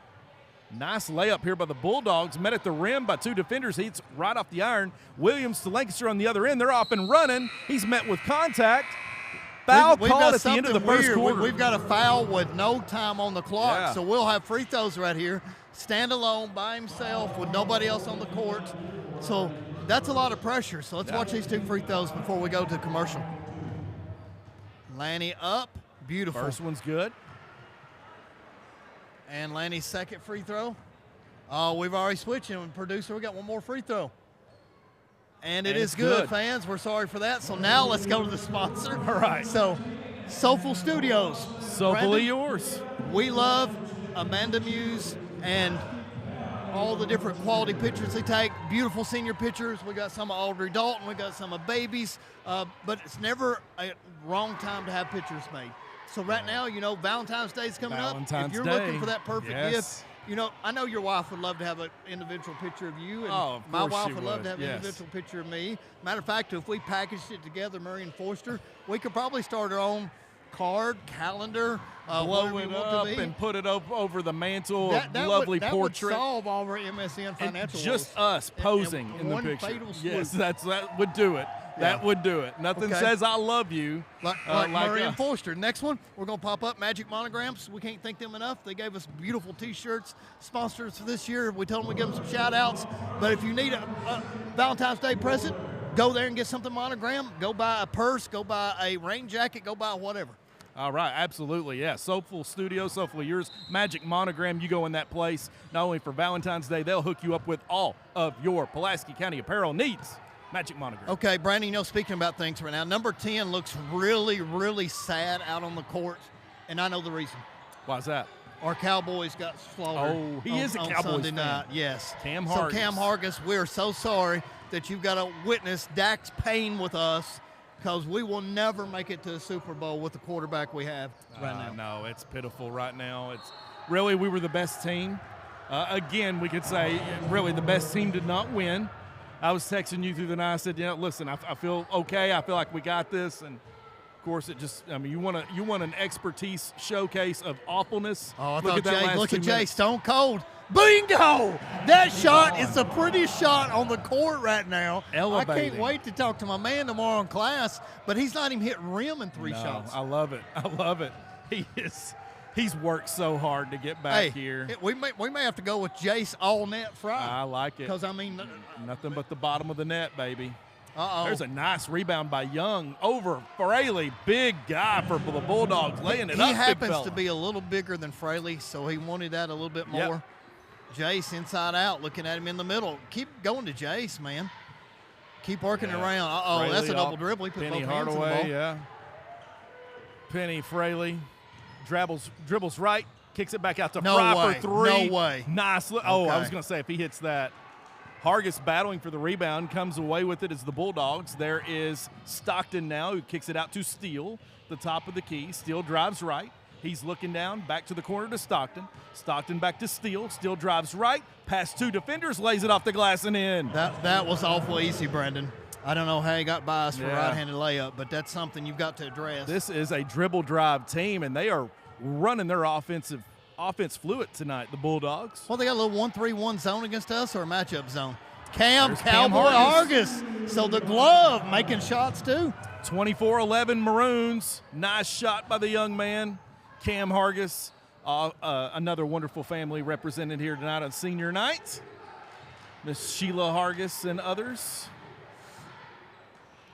Nice layup here by the Bulldogs. Met at the rim by 2 defenders. He's right off the iron. Williams to Lancaster on the other end. They're off and running. He's met with contact. Foul called at the end of the first quarter. We've got a foul with no time on the clock, so we'll have free throws right here. Stand alone by himself with nobody else on the court. So that's a lot of pressure. So let's watch these 2 free throws before we go to commercial. Lanny up. Beautiful. First one's good. And Lanny's second free throw. Oh, we've already switched him. Producer, we got one more free throw. And it is good, fans. We're sorry for that. So now let's go to the sponsor. All right. So, Soulful Studios. Soulfully yours. We love Amanda Muse and all the different quality pictures they take. Beautiful senior pictures. We got some of Audrey Dalton. We got some of babies. But it's never a wrong time to have pictures made. So right now, you know, Valentine's Day is coming up. If you're looking for that perfect gift, you know, I know your wife would love to have an individual picture of you, and my wife would love to have an individual picture of me. Matter of fact, if we packaged it together, Murray and Forster, we could probably start our own card, calendar, blow it up and put it up over the mantle. Lovely that portrait. Would solve all of our MSN financial just woes. us posing in the one picture. Fatal swoop. Yes, that would do it. That would do it. Nothing says I love you like Murray and Forster. Next one, we're going to pop up Magic Monograms. We can't thank them enough. They gave us beautiful T-shirts, sponsors for this year. We told them we give them some shout-outs. But if you need a Valentine's Day present, go there and get something monogrammed. Go buy a purse. Go buy a rain jacket. Go buy whatever. All right, absolutely, yeah. Soulful Studios, Soulful Yours, Magic Monogram. You go in that place, not only for Valentine's Day, they'll hook you up with all of your Pulaski County apparel needs. Magic Monogram. Okay, Brandon, you know, speaking about things right now, number 10 looks really, really sad out on the court, and I know the reason. Why's that? Our Cowboys got slaughtered. Oh, he is a on Cowboys Sunday fan. night. Yes. Cam Hargis. So, Cam Hargis, we're so sorry that you've got to witness Dak's pain with us, because we will never make it to the Super Bowl with the quarterback we have right now. No, it's pitiful right now. It's really, we were the best team. Again, we could say really the best team did not win. I was texting you through the night. I said, listen, I feel okay. I feel like we got this. And, of course, it just, I mean, you want an expertise showcase of awfulness. Oh, I look thought at Jay, Stone Cold. Bingo! That shot is the prettiest shot on the court right now. Elevating. I can't wait to talk to my man tomorrow in class, but he's not even hitting rim in three No, shots. I love it. I love it. He's worked so hard to get back here. We may have to go with Jace all net Friday. I like it. Because, I mean, nothing but the bottom of the net, baby. Uh-oh. There's a nice rebound by Young over Fraley. Big guy for the Bulldogs, laying it up. He happens big fella. to be a little bigger than Fraley, so he wanted that a little bit more. Yep. Jace inside out, looking at him in the middle. Keep going to Jace, man. Keep working around. Uh-oh, Fraley that's a double off. dribble. He put Penny both hands in the Hardaway, ball. yeah. Penny Fraley dribbles right, kicks it back out to Fry for three. No way. Nice. Oh, I was going to say, if he hits that. Hargis battling for the rebound, comes away with it as the Bulldogs. There is Stockton now, who kicks it out to Steele, the top of the key. Steele drives right. He's looking down, back to the corner to Stockton. Stockton back to Steele. Steele drives right, past two defenders, lays it off the glass and in. That was awful easy, Brendan. I don't know how he got by us for a right-handed layup, but that's something you've got to address. This is a dribble drive team, and they are running their offense fluid tonight, the Bulldogs. Well, they got a little 1-3-1 zone against us or a matchup zone. Cowboy Hargis. So the glove making shots too. 24-11 Maroons. Nice shot by the young man, Cam Hargis. Another wonderful family represented here tonight on senior night. Miss Sheila Hargis and others.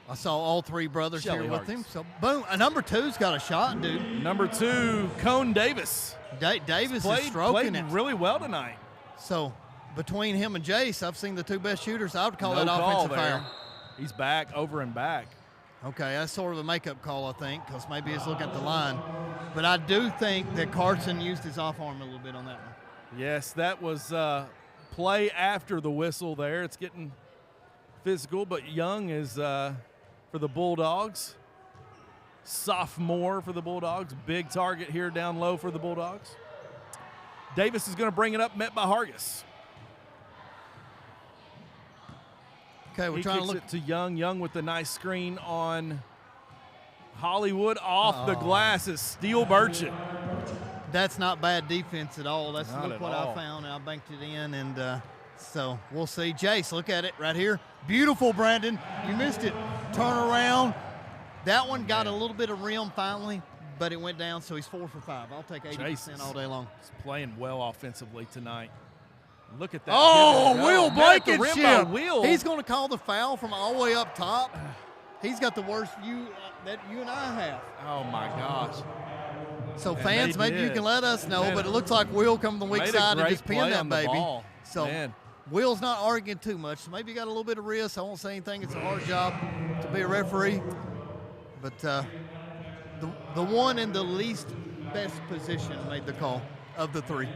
I saw all three brothers Shelly here with Hargis. him. So, boom. Number two's got a shot, dude. Number two, Cone Davis. Davis is stroking it. Really well tonight. So, between him and Jace, I've seen the two best shooters. I would call that No call offensive there. foul. He's back, over and back. Okay, that's sort of a makeup call, I think, because maybe he's looking at the line. But I do think that Carson used his off arm a little bit on that one. Yes, that was play after the whistle there. It's getting physical, but Young is for the Bulldogs. Sophomore for the Bulldogs. Big target here down low for the Bulldogs. Davis is going to bring it up, met by Hargis. Okay, we're he trying to kicks look it to Young. Young with the nice screen on Hollywood. Off the glass is Steele Burchett. That's not bad defense at all. That's Not look at what all. I found, and I banked it in, and so we'll see. Jace, look at it right here. Beautiful, Brandon. You missed it. Turn around. That one got a little bit of rim finally, but it went down, so he's 4 for 5. I'll take 80% all day long. He's playing well offensively tonight. Look at that. Oh, pivot. Will Met the rim by Blankenship. Will. He's going to call the foul from all the way up top. He's got the worst view that you and I have. Oh, my gosh. So, And fans, they maybe you did. can let us know, Man, but it looks like Will come from the weak made a side and great just pinned play that on the baby. ball. So, Man. Will's not arguing too much. So maybe he got a little bit of risk. I won't say anything. It's a hard job to be a referee. But the one in the least best position made the call of the three.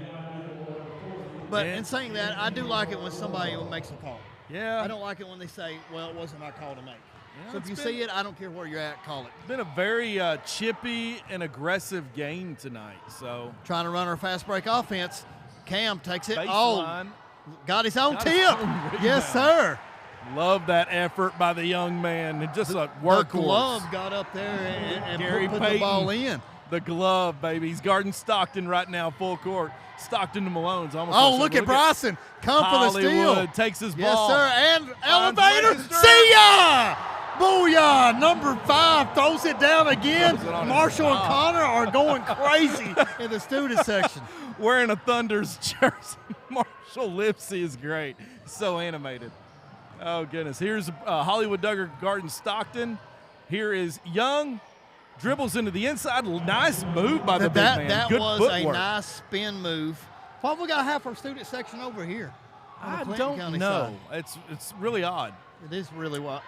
But in saying that, I do like it when somebody makes a call. Yeah. I don't like it when they say, well, it wasn't my call to make. Yeah, So if you see it, I don't care where you're at, call it. It's been a very chippy and aggressive game tonight. So trying to run our fast break offense. Cam takes it. Baseline. Got his own Got tip. his own rebound. Yes, sir. Love that effort by the young man. And just a workhorse. The glove got up there and Gary put Payton, the ball in. The glove, baby. He's guarding Stockton right now, full court. Stockton to Malone's almost. Oh, look at Bryson. Come for the steal. Hollywood takes his Yes, ball. sir. And elevator. See ya! Booyah! Number 5 throws it down again. Marshall and Connor are going crazy in the student section. Wearing a Thunder's jersey. Marshall Lipsy is great. So animated. Oh, goodness. Here's Hollywood Duggar guarding Stockton. Here is Young. Dribbles into the inside. Nice move by the big man. That Good was footwork. a nice spin move. Why we got half our student section over here? I don't know. It's really odd. It is really wild.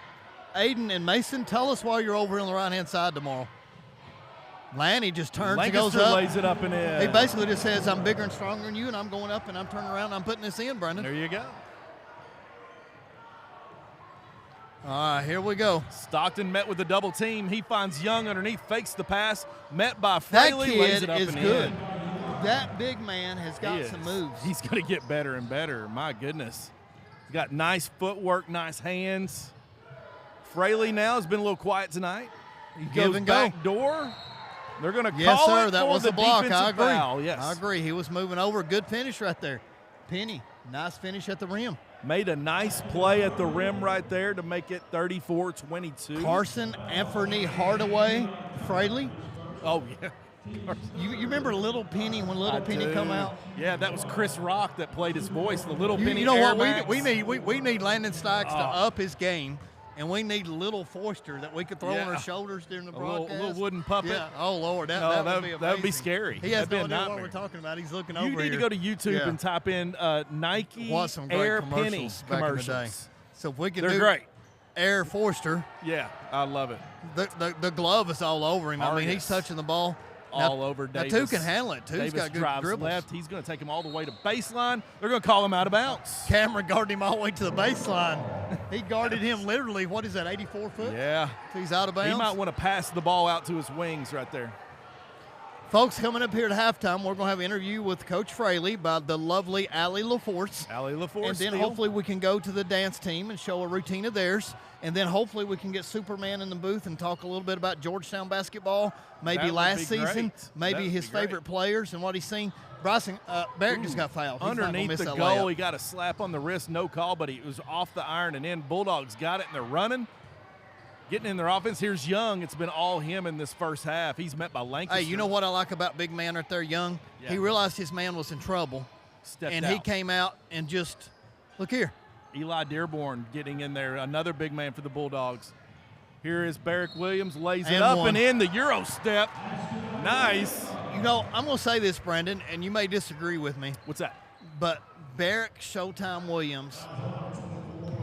Aiden and Mason, tell us why you're over on the right-hand side tomorrow. Lanny just turns and goes up. Lays it up and in. He basically just says, I'm bigger and stronger than you, and I'm going up, and I'm turning around, and I'm putting this in, Brendan. There you go. All right, here we go. Stockton met with a double team. He finds Young underneath, fakes the pass, met by Fraley, lays it up is and good. in. That big man has got some moves. He's going to get better and better. My goodness. He's got nice footwork, nice hands. Fraley now has been a little quiet tonight. He goes back door. They're going to call yes, sir. it That for was the a block. I agree. Foul. Yes. I agree. He was moving over. Good finish right there. Penny, nice finish at the rim. Made a nice play at the rim right there to make it 34-22. Carson, Anthony Hardaway, Fraley. Oh, yeah. You remember Little Penny when Little Penny come out? Yeah, that was Chris Rock that played his voice, the Little Penny. You know what? Air We Max. need Landon Stykes to up his game, and we need Little Forster that we could throw on our shoulders during the broadcast. A little wooden puppet. Yeah. Oh, Lord. That would be amazing. That would be scary. He has That'd no be a idea what nightmare. we're talking about. He's looking over You need here. to go to YouTube and type in Nike Watch some great Air commercials Penny back commercials. in the day. So if we can They're do great. Air Forster. Yeah, I love it. The glove is all over him. I mean, he's touching the ball. All over Davis. Now, Two can handle it. Two's Davis got good drives dribbles. left. He's going to take him all the way to baseline. They're going to call him out of bounds. Cameron guarded him all the way to the baseline. He guarded him literally, 84 foot? Yeah. He's out of bounds. He might want to pass the ball out to his wings right there. Folks, coming up here at halftime, we're going to have an interview with Coach Fraley by the lovely Allie LaForce. Allie LaForce. And then hopefully we can go to the dance team and show a routine of theirs. And then hopefully we can get Superman in the booth and talk a little bit about Georgetown basketball, maybe last season, maybe his favorite players and what he's seen. Bryson Barrett just got fouled. Underneath the goal, he got a slap on the wrist, no call, but he was off the iron and in. Bulldogs got it, and they're running. Getting in their offense. Here's Young. It's been all him in this first half. He's met by Lancaster. Hey, you know what I like about big man right there, Young? Yeah. He realized his man was in trouble. Stepped he out. came out and just, look here. Eli Dearborn getting in there, another big man for the Bulldogs. Here is Barrick Williams, lays it up and in the Euro step. Nice. You know, I'm going to say this, Brandon, and you may disagree with me. What's that? But Barrick Showtime Williams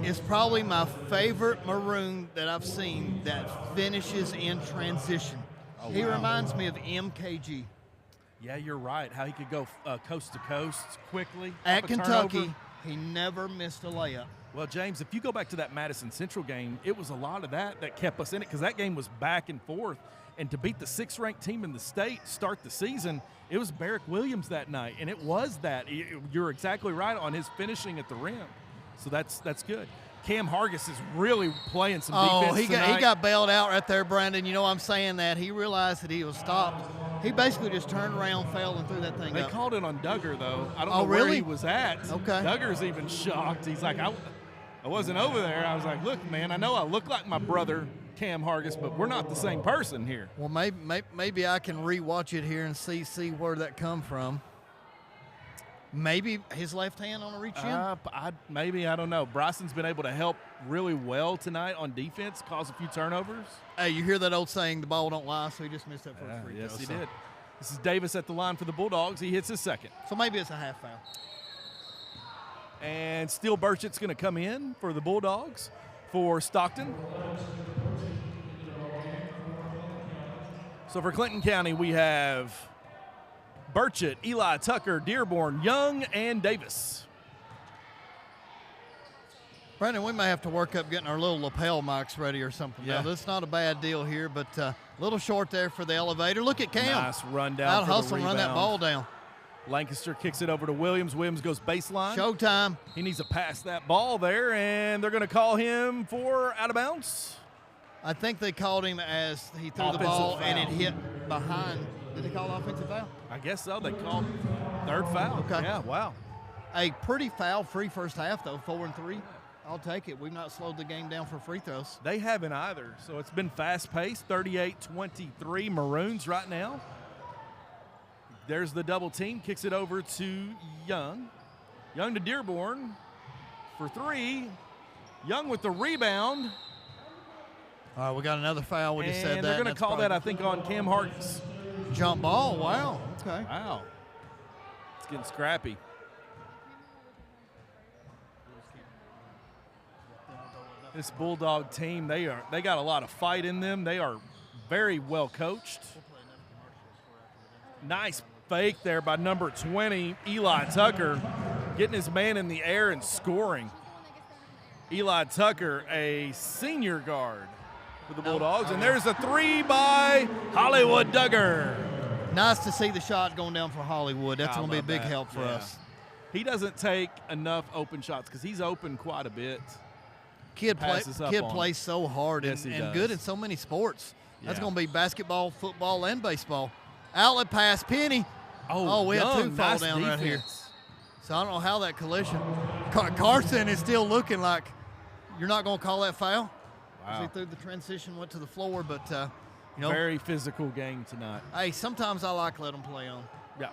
is probably my favorite Maroon that I've seen that finishes in transition. Oh, he wow. reminds me of MKG. Yeah, you're right. How he could go coast to coast quickly. At off a Kentucky, turnover. he never missed a layup. Well, James, if you go back to that Madison Central game, it was a lot of that kept us in it because that game was back and forth. And to beat the 6th-ranked team in the state, start the season, it was Barrick Williams that night. And it was that. You're exactly right on his finishing at the rim. So that's good. Cam Hargis is really playing some defense tonight. He got bailed out right there, Brandon. You know I'm saying that. He realized that he was stopped. He basically just turned around, fell, and threw that thing They up. called it on Duggar, though. I don't know really? where he was at. Okay. Duggar's even shocked. He's like, I wasn't over there. I was like, look, man, I know I look like my brother, Cam Hargis, but we're not the same person here. Well, maybe I can rewatch it here and see where that come from. Maybe his left hand on a reach in? I don't know. Bryson's been able to help really well tonight on defense, cause a few turnovers. Hey, you hear that old saying, the ball don't lie, so he just missed that first free throw. Yes, he did. This is Davis at the line for the Bulldogs. He hits his second. So maybe it's a half foul. And Steele Burchett's going to come in for the Bulldogs for Stockton. So for Clinton County, we have Burchett, Eli Tucker, Dearborn, Young, and Davis. Brandon, we may have to work up getting our little lapel mics ready or something. Yeah. Now, that's not a bad deal here, but a little short there for the elevator. Look at Cam. Nice run down Out for hustle the and rebound. run that ball down. Lancaster kicks it over to Williams. Williams goes baseline. Showtime. He needs to pass that ball there, and they're going to call him for out of bounds. I think they called him as he threw the Offensive ball foul. and it hit behind. Did they call offensive foul? I guess so. They called third foul. Okay. Yeah, wow. A pretty foul-free first half, though, 4 and 3. I'll take it. We've not slowed the game down for free throws. They haven't either. So it's been fast-paced, 38-23 Maroons right now. There's the double team, kicks it over to Young. Young to Dearborn for 3. Young with the rebound. All right, we got another foul. We just said that. And they're going to call that, I think, on Cam Harkins. Jump ball. Wow. Okay. Wow. It's getting scrappy. This Bulldog team, they got a lot of fight in them. They are very well coached. Nice fake there by number 20, Eli Tucker, getting his man in the air and scoring. Eli Tucker, a senior guard for the Bulldogs. And there's a 3 by Hollywood Duggar. Nice to see the shot going down for Hollywood. That's I going to be a love big that. help for Yeah. us. He doesn't take enough open shots because he's open quite a bit. Kid Passes up on plays so hard Yes, he and does. good in so many sports. That's Yeah. going to be basketball, football, and baseball. Outlet pass, Penny. Oh, we had Young, 2 fall nice down right here. defense. So I don't know how that collision. Carson is still looking like you're not going to call that foul. As he Wow. threw the transition, went to the floor, but you know, Very physical game tonight. hey, sometimes I like let them play on. Yeah.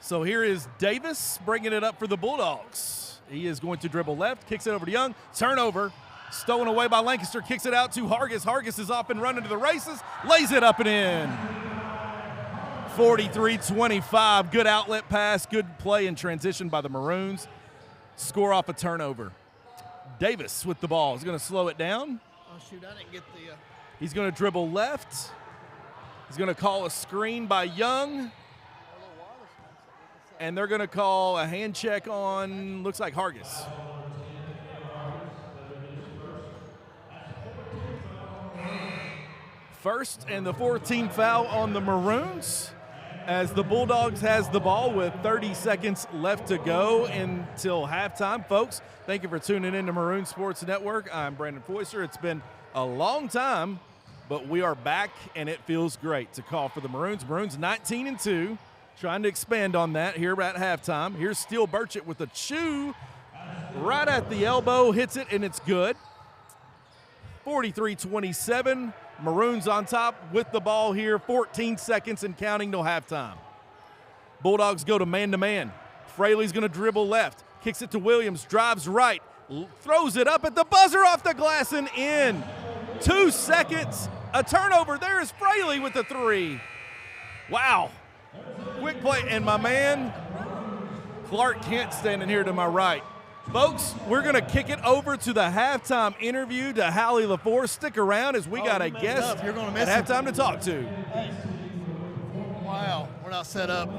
So here is Davis bringing it up for the Bulldogs. He is going to dribble left, kicks it over to Young. Turnover, stolen away by Lancaster, kicks it out to Hargis. Hargis is off and running to the races, lays it up and in. 43-25, good outlet pass, good play in transition by the Maroons. Score off a turnover. Davis with the ball is going to slow it down. Oh, shoot, I didn't get the He's going to dribble left. He's going to call a screen by Young. And they're going to call a hand check on, looks like Hargis. First and the 14th foul on the Maroons as the Bulldogs has the ball with 30 seconds left to go until halftime. Folks, thank you for tuning in to Maroon Sports Network. I'm Brandon Foyster. It's been a long time, but we are back, and it feels great to call for the Maroons. Maroons 19-2. Trying to expand on that here at halftime. Here's Steele Burchett with a chew right at the elbow, hits it, and it's good. 43-27, Maroons on top with the ball here, 14 seconds and counting till halftime. Bulldogs go to man-to-man. Fraley's going to dribble left, kicks it to Williams, drives right, throws it up at the buzzer off the glass and in. 2 seconds, a turnover. There is Fraley with the 3. Wow. Quick play, and my man, Clark Kent, standing here to my right. Folks, we're going to kick it over to the halftime interview to Hallie LaForce. Stick around as we got a guest You're gonna miss at him. halftime to talk to. Wow, we're not set up.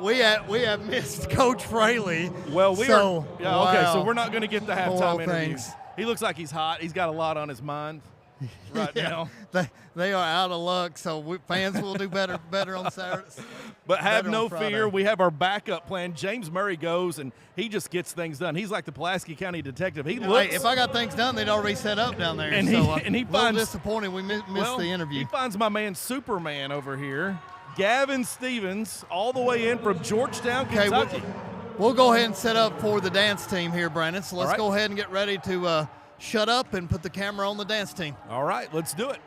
We have missed Coach Fraley. Well, we are. Yeah, okay, wow. so we're not going to get the Poor halftime old interview. things. He looks like he's hot. He's got a lot on his mind right Yeah, now. They are out of luck, so fans will do better on Saturdays. But have better no on Friday. fear. We have our backup plan. James Murray goes, and he just gets things done. He's like the Pulaski County detective. He looks. Hey, if I got things done, they'd already set up down there. And so, he a little finds disappointed we missed the interview. He finds my man Superman over here, Gavin Stevens, all the way in from Georgetown, Kentucky. We'll go ahead and set up for the dance team here, Brandon. So let's All right. go ahead and get ready to shut up and put the camera on the dance team. All right, let's do it.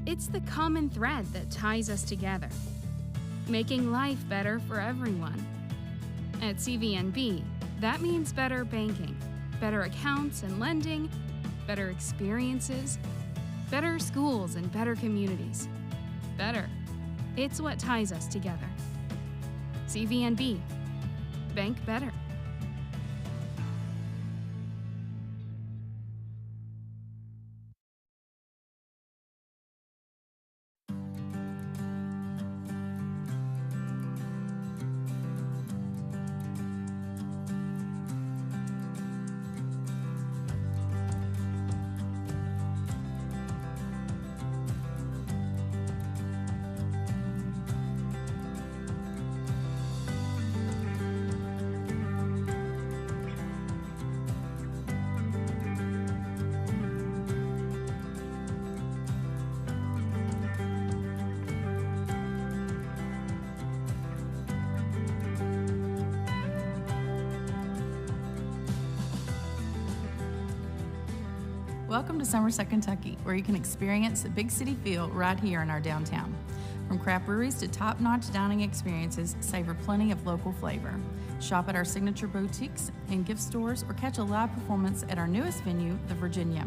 It's the common thread that ties us together, making life better for everyone. At CVNB, that means better banking, better accounts and lending, better experiences, better schools and better communities. Better. It's what ties us together. CVNB. Bank better. Welcome to Somerset, Kentucky, where you can experience the big city feel right here in our downtown. From craft breweries to top-notch dining experiences, savor plenty of local flavor. Shop at our signature boutiques and gift stores or catch a live performance at our newest venue, the Virginia.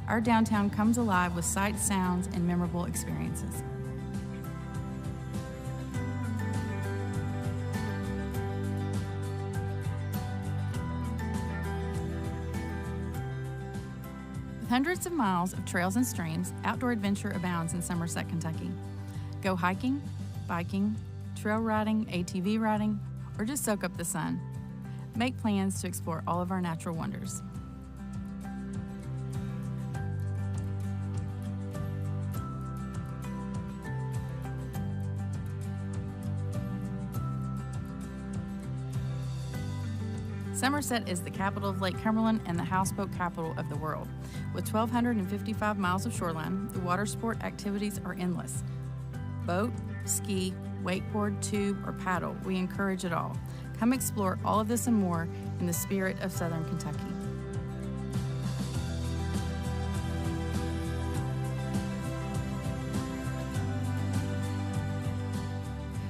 Our downtown comes alive with sights, sounds, and memorable experiences. Hundreds of miles of trails and streams, outdoor adventure abounds in Somerset, Kentucky. Go hiking, biking, trail riding, ATV riding, or just soak up the sun. Make plans to explore all of our natural wonders. Somerset is the capital of Lake Cumberland and the houseboat capital of the world. With 1,255 miles of shoreline, the water sport activities are endless. Boat, ski, wakeboard, tube, or paddle, we encourage it all. Come explore all of this and more in the spirit of Southern Kentucky.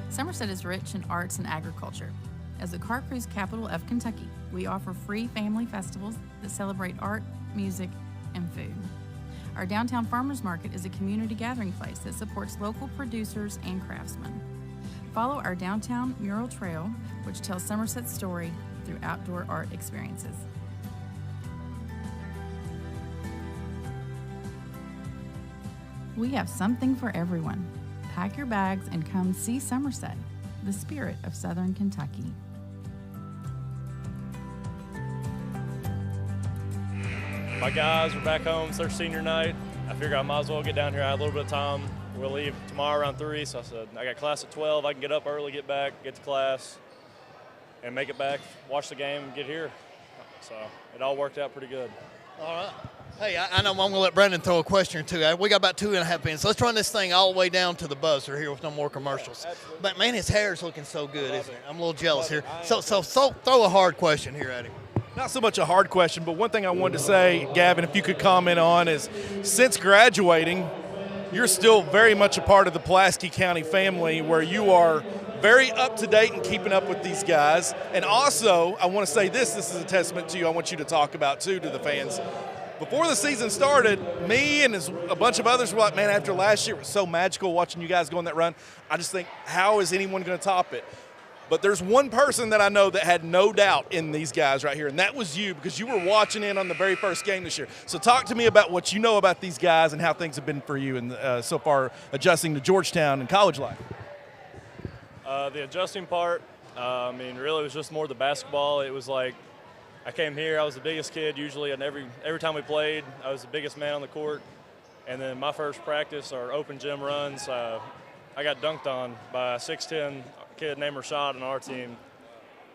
Somerset is rich in arts and agriculture. As the car cruise capital of Kentucky, we offer free family festivals that celebrate art, music, and food. Our downtown farmers market is a community gathering place that supports local producers and craftsmen. Follow our downtown mural trail, which tells Somerset's story through outdoor art experiences. We have something for everyone. Pack your bags and come see Somerset, the spirit of Southern Kentucky. My guys are back home. It's their senior night. I figured I might as well get down here. I had a little bit of time. We'll leave tomorrow around 3, so I said, I got class at 12. I can get up early, get back, get to class, and make it back, watch the game, and get here. So it all worked out pretty good. All right. Hey, I know I'm going to let Brendan throw a question or two. We got about 2.5 minutes. Let's run this thing all the way down to the buzzer here with no more commercials. But, man, his hair is looking so good, isn't it? I'm a little jealous here. So throw a hard question here at him. Not so much a hard question, but one thing I wanted to say, Gavin, if you could comment on is, since graduating, you're still very much a part of the Pulaski County family where you are very up-to-date and keeping up with these guys. And also, I want to say this is a testament to you I want you to talk about, too, to the fans. Before the season started, me and a bunch of others were like, man, after last year, it was so magical watching you guys go on that run. I just think, how is anyone going to top it? But there's one person that I know that had no doubt in these guys right here, and that was you, because you were watching in on the very first game this year. So talk to me about what you know about these guys and how things have been for you and so far adjusting to Georgetown and college life. The adjusting part, really it was just more the basketball. It was like I came here, I was the biggest kid usually, and every time we played, I was the biggest man on the court. And then my first practice, our open gym runs, I got dunked on by a 6'10" kid named Rashad on our team,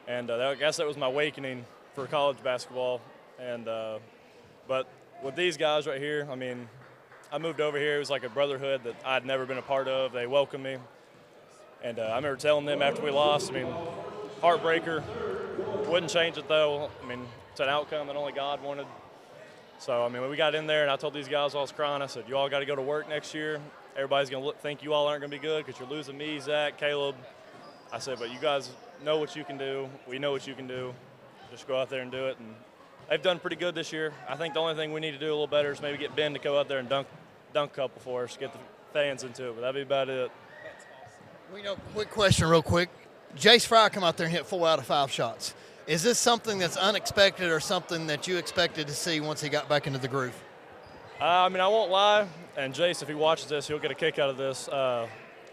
and I guess that was my awakening for college basketball. And but with these guys right here, I moved over here. It was like a brotherhood that I'd never been a part of. They welcomed me, and I remember telling them after we lost, heartbreaker. Wouldn't change it though. It's an outcome that only God wanted. So, I mean, when we got in there and I told these guys I was crying, I said, you all got to go to work next year. Everybody's going to think you all aren't going to be good because you're losing me, Zach, Caleb. I said, but you guys know what you can do. We know what you can do. Just go out there and do it. And they've done pretty good this year. I think the only thing we need to do a little better is maybe get Ben to go out there and dunk a couple for us, get the fans into it. But that'd be about it. We know. Quick question, real quick. Jace Fry come out there and hit 4 out of 5 shots. Is this something that's unexpected or something that you expected to see once he got back into the groove? I mean, I won't lie, and Jace, if he watches this, he'll get a kick out of this.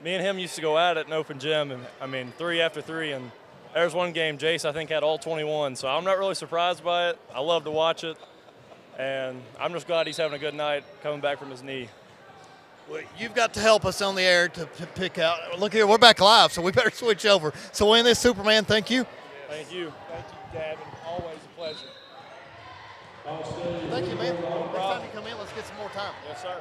Me and him used to go at it in open gym, and I mean, 3 after 3, and there's one game Jace, I think, had all 21, so I'm not really surprised by it. I love to watch it, and I'm just glad he's having a good night coming back from his knee. Well, you've got to help us on the air to pick out. Look here, we're back live, so we better switch over. So in this, Superman, thank you. Thank you. Thank you, Gavin. Always a pleasure. Thank you, man. Next time you come in, let's get some more time. Yes, sir.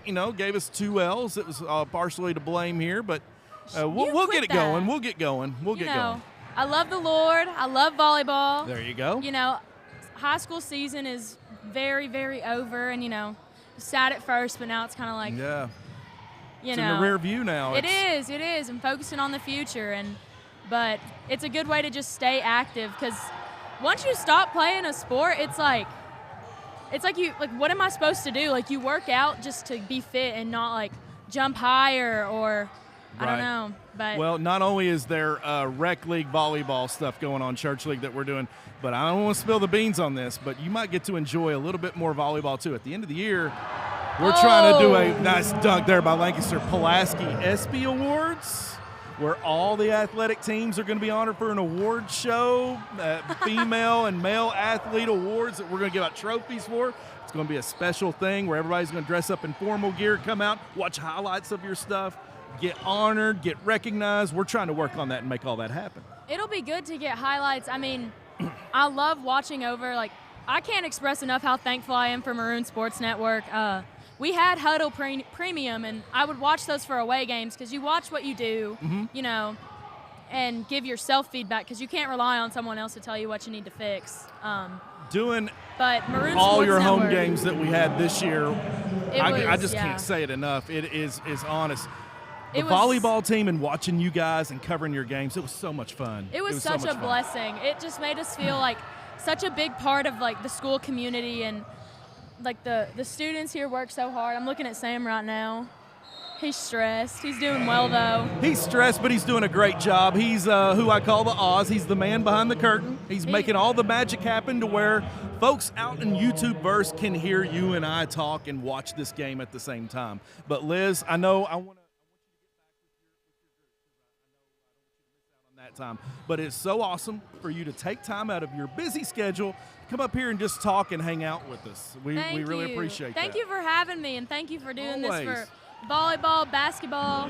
gave us 2 L's. It was partially to blame here, but we'll get it going. We'll get going. We'll get going. I love the Lord. I love volleyball. There you go. High school season is very, very over, and, sad at first, but now it's kind of like, it's in the rear view now. It is. I'm focusing on the future, but it's a good way to just stay active, because once you stop playing a sport, it's like what am I supposed to do? Like, you work out just to be fit and not like jump higher or I don't know. But well, not only is there rec league volleyball stuff going on, church league that we're doing, but I don't want to spill the beans on this, but you might get to enjoy a little bit more volleyball too. At the end of the year, we're trying to do a nice dunk there by Lancaster, Pulaski ESPY Awards, where all the athletic teams are going to be honored for an award show, female and male athlete awards that we're going to give out trophies for. It's going to be a special thing where everybody's going to dress up in formal gear, come out, watch highlights of your stuff, get honored, get recognized. We're trying to work on that and make all that happen. It'll be good to get highlights. I mean, I love watching over. Like, I can't express enough how thankful I am for Maroon Sports Network. We had Huddle Premium, and I would watch those for away games because you watch what you do, and give yourself feedback because you can't rely on someone else to tell you what you need to fix. But Maroon all Sports your Network, home games that we had this year, I just can't say it enough. It is honest. The volleyball team and watching you guys and covering your games, it was so much fun. It was such a blessing. It just made us feel like such a big part of like the school community, and like the students here work so hard. I'm looking at Sam right now. He's stressed. He's doing well though. He's stressed, but he's doing a great job. He's who I call the Oz. He's the man behind the curtain. He's making all the magic happen to where folks out in YouTube-verse can hear you and I talk and watch this game at the same time. But Liz, I know I want to time, but it's so awesome for you to take time out of your busy schedule, come up here and just talk and hang out with us. We really appreciate that. Thank you for having me, and thank you for doing this for volleyball, basketball,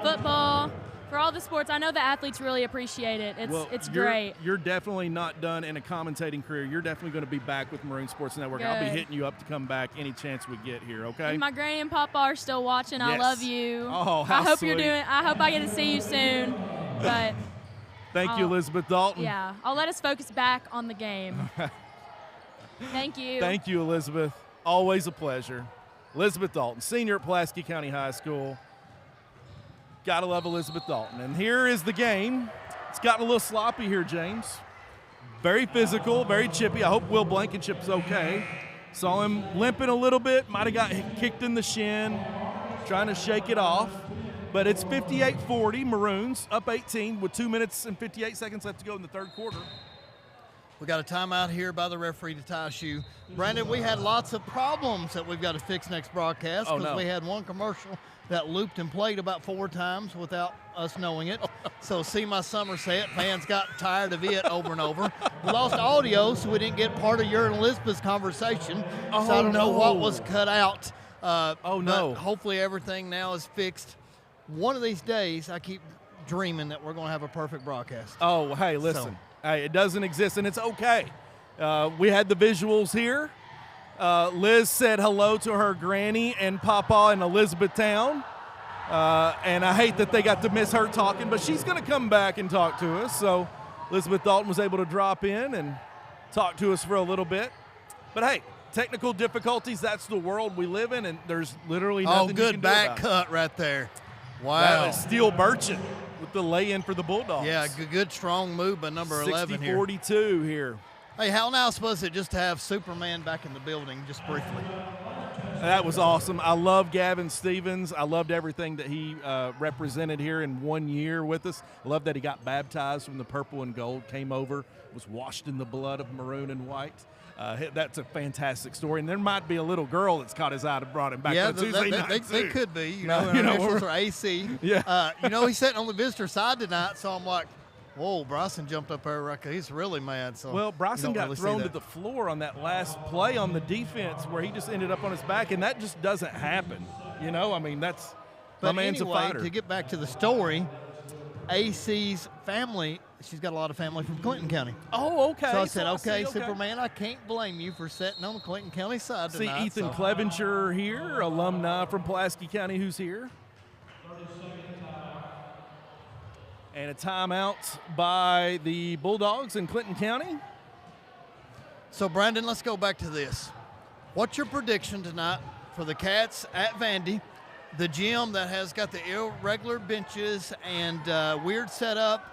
football, for all the sports. I know the athletes really appreciate it. It's great. You're definitely not done in a commentating career. You're definitely going to be back with Maroon Sports Network. Good. I'll be hitting you up to come back any chance we get here, okay? And my granny and papa are still watching. I love you. Oh, how I hope sweet. I hope I get to see you soon. But Thank you, Elizabeth Dalton. Yeah, I'll let us focus back on the game. Thank you. Thank you, Elizabeth. Always a pleasure. Elizabeth Dalton, senior at Pulaski County High School. Gotta love Elizabeth Dalton. And here is the game. It's gotten a little sloppy here, James. Very physical, very chippy. I hope Will Blankenship's okay. Saw him limping a little bit, might have got kicked in the shin, trying to shake it off. But it's 58-40, Maroons up 18 with 2 minutes and 58 seconds left to go in the third quarter. We got a timeout here by the referee to tie a shoe. Brandon, we had lots of problems that we've got to fix next broadcast because we had one commercial that looped and played about 4 times without us knowing it. So see my Somerset, fans got tired of it over and over. We lost audio, so we didn't get part of your and Elizabeth's conversation. So I don't know what was cut out. But hopefully everything now is fixed. One of these days, I keep dreaming that we're going to have a perfect broadcast. Oh, hey, listen. Hey, it doesn't exist, and it's okay. We had the visuals here. Liz said hello to her granny and papa in Elizabethtown. And I hate that they got to miss her talking, but she's going to come back and talk to us. So Elizabeth Dalton was able to drop in and talk to us for a little bit. But, hey, technical difficulties, that's the world we live in, and there's literally nothing you can do about it. Good back cut right there. Wow. That was Steele Burchin with the lay-in for the Bulldogs. Yeah, good strong move by number 11 here. 60-42 here. Hey, how now supposed to just have Superman back in the building just briefly? That was awesome. I love Gavin Stevens. I loved everything that he represented here in 1 year with us. I love that he got baptized from the purple and gold, came over, was washed in the blood of maroon and white. That's a fantastic story, and there might be a little girl that's caught his eye and brought him back on Tuesday night. They could be. You know, initials are AC. Yeah. He's sitting on the visitor side tonight, so I'm like, whoa, Bryson jumped up there. Right, he's really mad. So well, Bryson got thrown to the floor on that last play on the defense where he just ended up on his back, and that just doesn't happen. I mean, that's my man's a fighter. To get back to the story, AC's family, she's got a lot of family from Clinton County. Oh, okay. So I said, okay, Superman, I can't blame you for sitting on the Clinton County side See tonight. Ethan Clevenger here, alumni from Pulaski County, who's here. And a timeout by the Bulldogs in Clinton County. So, Brandon, let's go back to this. What's your prediction tonight for the Cats at Vandy, the gym that has got the irregular benches and weird setup?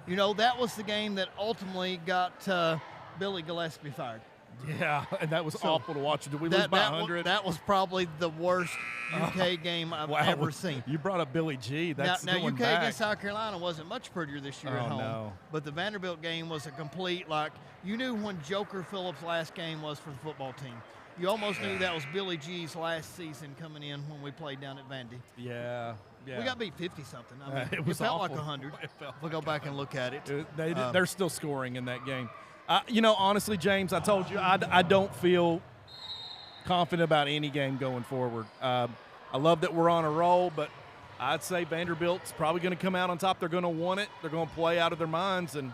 You know, that was the game that ultimately got Billy Gillespie fired. Yeah, and that was awful to watch. Did we lose by 100? That was probably the worst UK game I've ever seen. You brought up Billy G. That's now going UK back. against South Carolina wasn't much prettier this year at home. No. But the Vanderbilt game was a complete, like, you knew when Joker Phillips' last game was for the football team. You almost knew that was Billy G's last season coming in when we played down at Vandy. Yeah. We got beat 50-something. I mean, it felt awful. like 100. We'll go back and look at it. They're still scoring in that game. You know, honestly, James, I told you I don't feel confident about any game going forward. I love that we're on a roll, but I'd say Vanderbilt's probably going to come out on top. They're going to want it. They're going to play out of their minds. And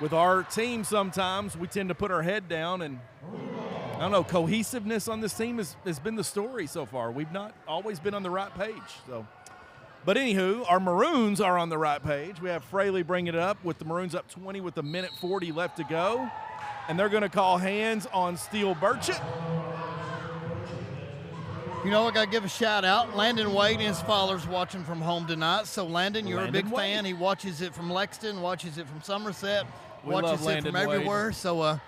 with our team sometimes, we tend to put our head down. And, I don't know, cohesiveness on this team has been the story so far. We've not always been on the right page. But anywho, our Maroons are on the right page. We have Fraley bring it up with the Maroons up 20 with 1:40 left to go. And they're going to call hands on Steele Burchett. You know, I got to give a shout out. Landon Wade and his father's watching from home tonight. So, Landon, you're a big fan. He watches it from Lexington, watches it from Somerset, watches it from everywhere. So,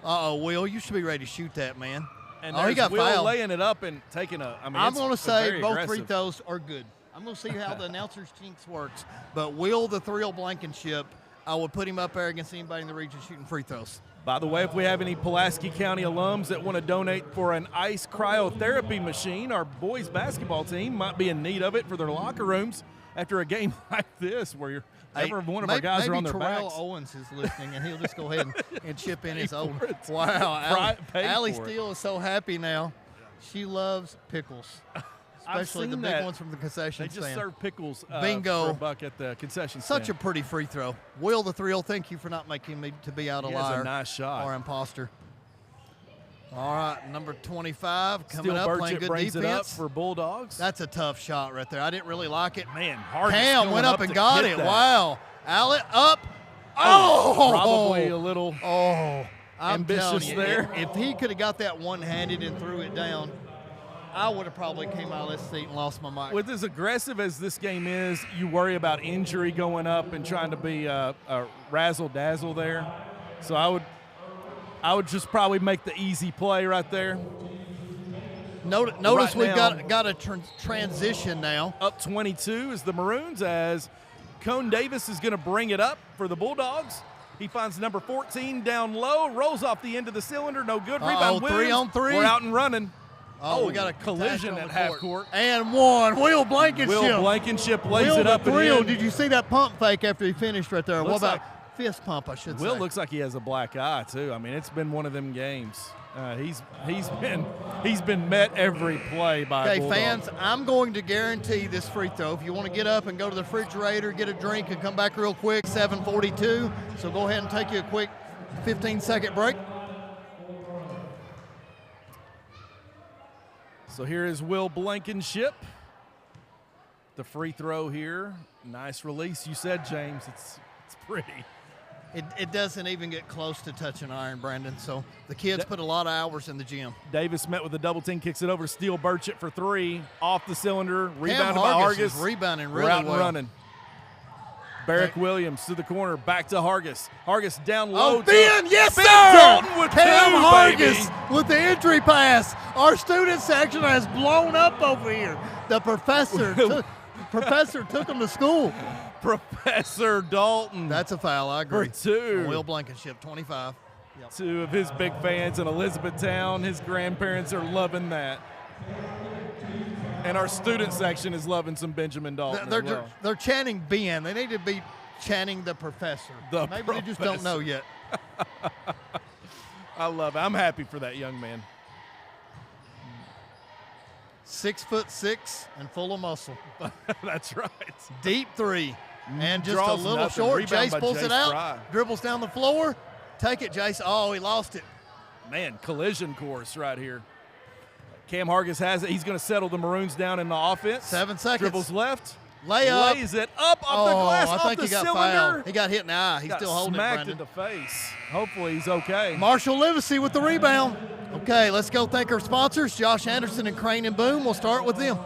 Will, you should be ready to shoot that, man. And he got Will fouled. laying it up and taking a – I'm going to say both aggressive. free throws are good. I'm going to see how the announcer's jinx works. But Will the Thrill Blankenship, I would put him up there against anybody in the region shooting free throws. By the way, if we have any Pulaski County alums that want to donate for an ice cryotherapy machine, our boys basketball team might be in need of it for their locker rooms after a game like this where one of our guys are on their Terrell backs. Owens is listening, and he'll just go ahead and chip in his own. Wow, Allie Steele is so happy now. She loves pickles. Especially the big ones from the concession stand. They just serve pickles Bingo. for a buck at the concession stand. Such a pretty free throw. Will the Thrill, thank you for not making me to be out a He liar. has a nice shot. Or imposter. All right, number 25 coming Steele up, Burchett playing good brings defense. it up for Bulldogs. That's a tough shot right there. I didn't really like it. Man, Cam went up and got it. That. Wow. Allie up. Oh! Probably a little ambitious you, there. If he could have got that one-handed and threw it down, I would have probably came out of this seat and lost my mind. With as aggressive as this game is, you worry about injury going up and trying to be a razzle-dazzle there. So I would just probably make the easy play right there. Notice right we've now, got a transition now. Up 22 is the Maroons as Cone Davis is going to bring it up for the Bulldogs. He finds number 14 down low, rolls off the end of the cylinder, no good. Rebound Williams. 3 on 3. We're out and running. Oh, we got a collision at half court. And one. Will Blankenship. Will Blankenship lays Will it up and in. Did you see that pump fake after he finished right there? What about fist pump, I should say? Will looks like he has a black eye, too. I mean, it's been one of them games. He's been met every play by Okay, Bulldogs. fans, I'm going to guarantee this free throw. If you want to get up and go to the refrigerator, get a drink, and come back real quick, 7:42. So go ahead and take you a quick 15-second break. So here is Will Blankenship. The free throw here. Nice release. You said, James, it's pretty. It doesn't even get close to touching iron, Brandon. So the kids put a lot of hours in the gym. Davis met with a double team, kicks it over to Steele Burchett for 3. Off the cylinder, rebounded Cam by Hargis Hargis. is rebounding really We're out well. and running. Barrick Williams to the corner, back to Hargis. Hargis down low. Ben, yes, Ben sir! Dalton with Cam 2, Hargis baby. with the entry pass. Our student section has blown up over here. The professor took him to school. Professor Dalton. That's a foul, I agree. For 2. Will Blankenship, 25. Yep. 2 of his big fans in Elizabethtown. His grandparents are loving that. And our student section is loving some Benjamin Dalton as well. They're chanting Ben. They need to be chanting the professor. Maybe they just don't know yet. I love it. I'm happy for that young man. 6'6" and full of muscle. That's right. Deep three. And just Draws a little nothing. short. Rebound Jace by pulls Jace it out, Fry. dribbles down the floor. Take it, Jace. Oh, he lost it. Man, collision course right here. Cam Hargis has it. He's going to settle the Maroons down in the offense. 7 seconds. Dribbles left. Layup. Lays it up off the glass, I off think the he got cylinder. fouled. He got hit in the eye. He's Got still holding it, smacked Brandon. in the face. Hopefully he's okay. Marshall Livesey with the rebound. Okay, let's go thank our sponsors, Josh Anderson and Crane and Boom. We'll start with them.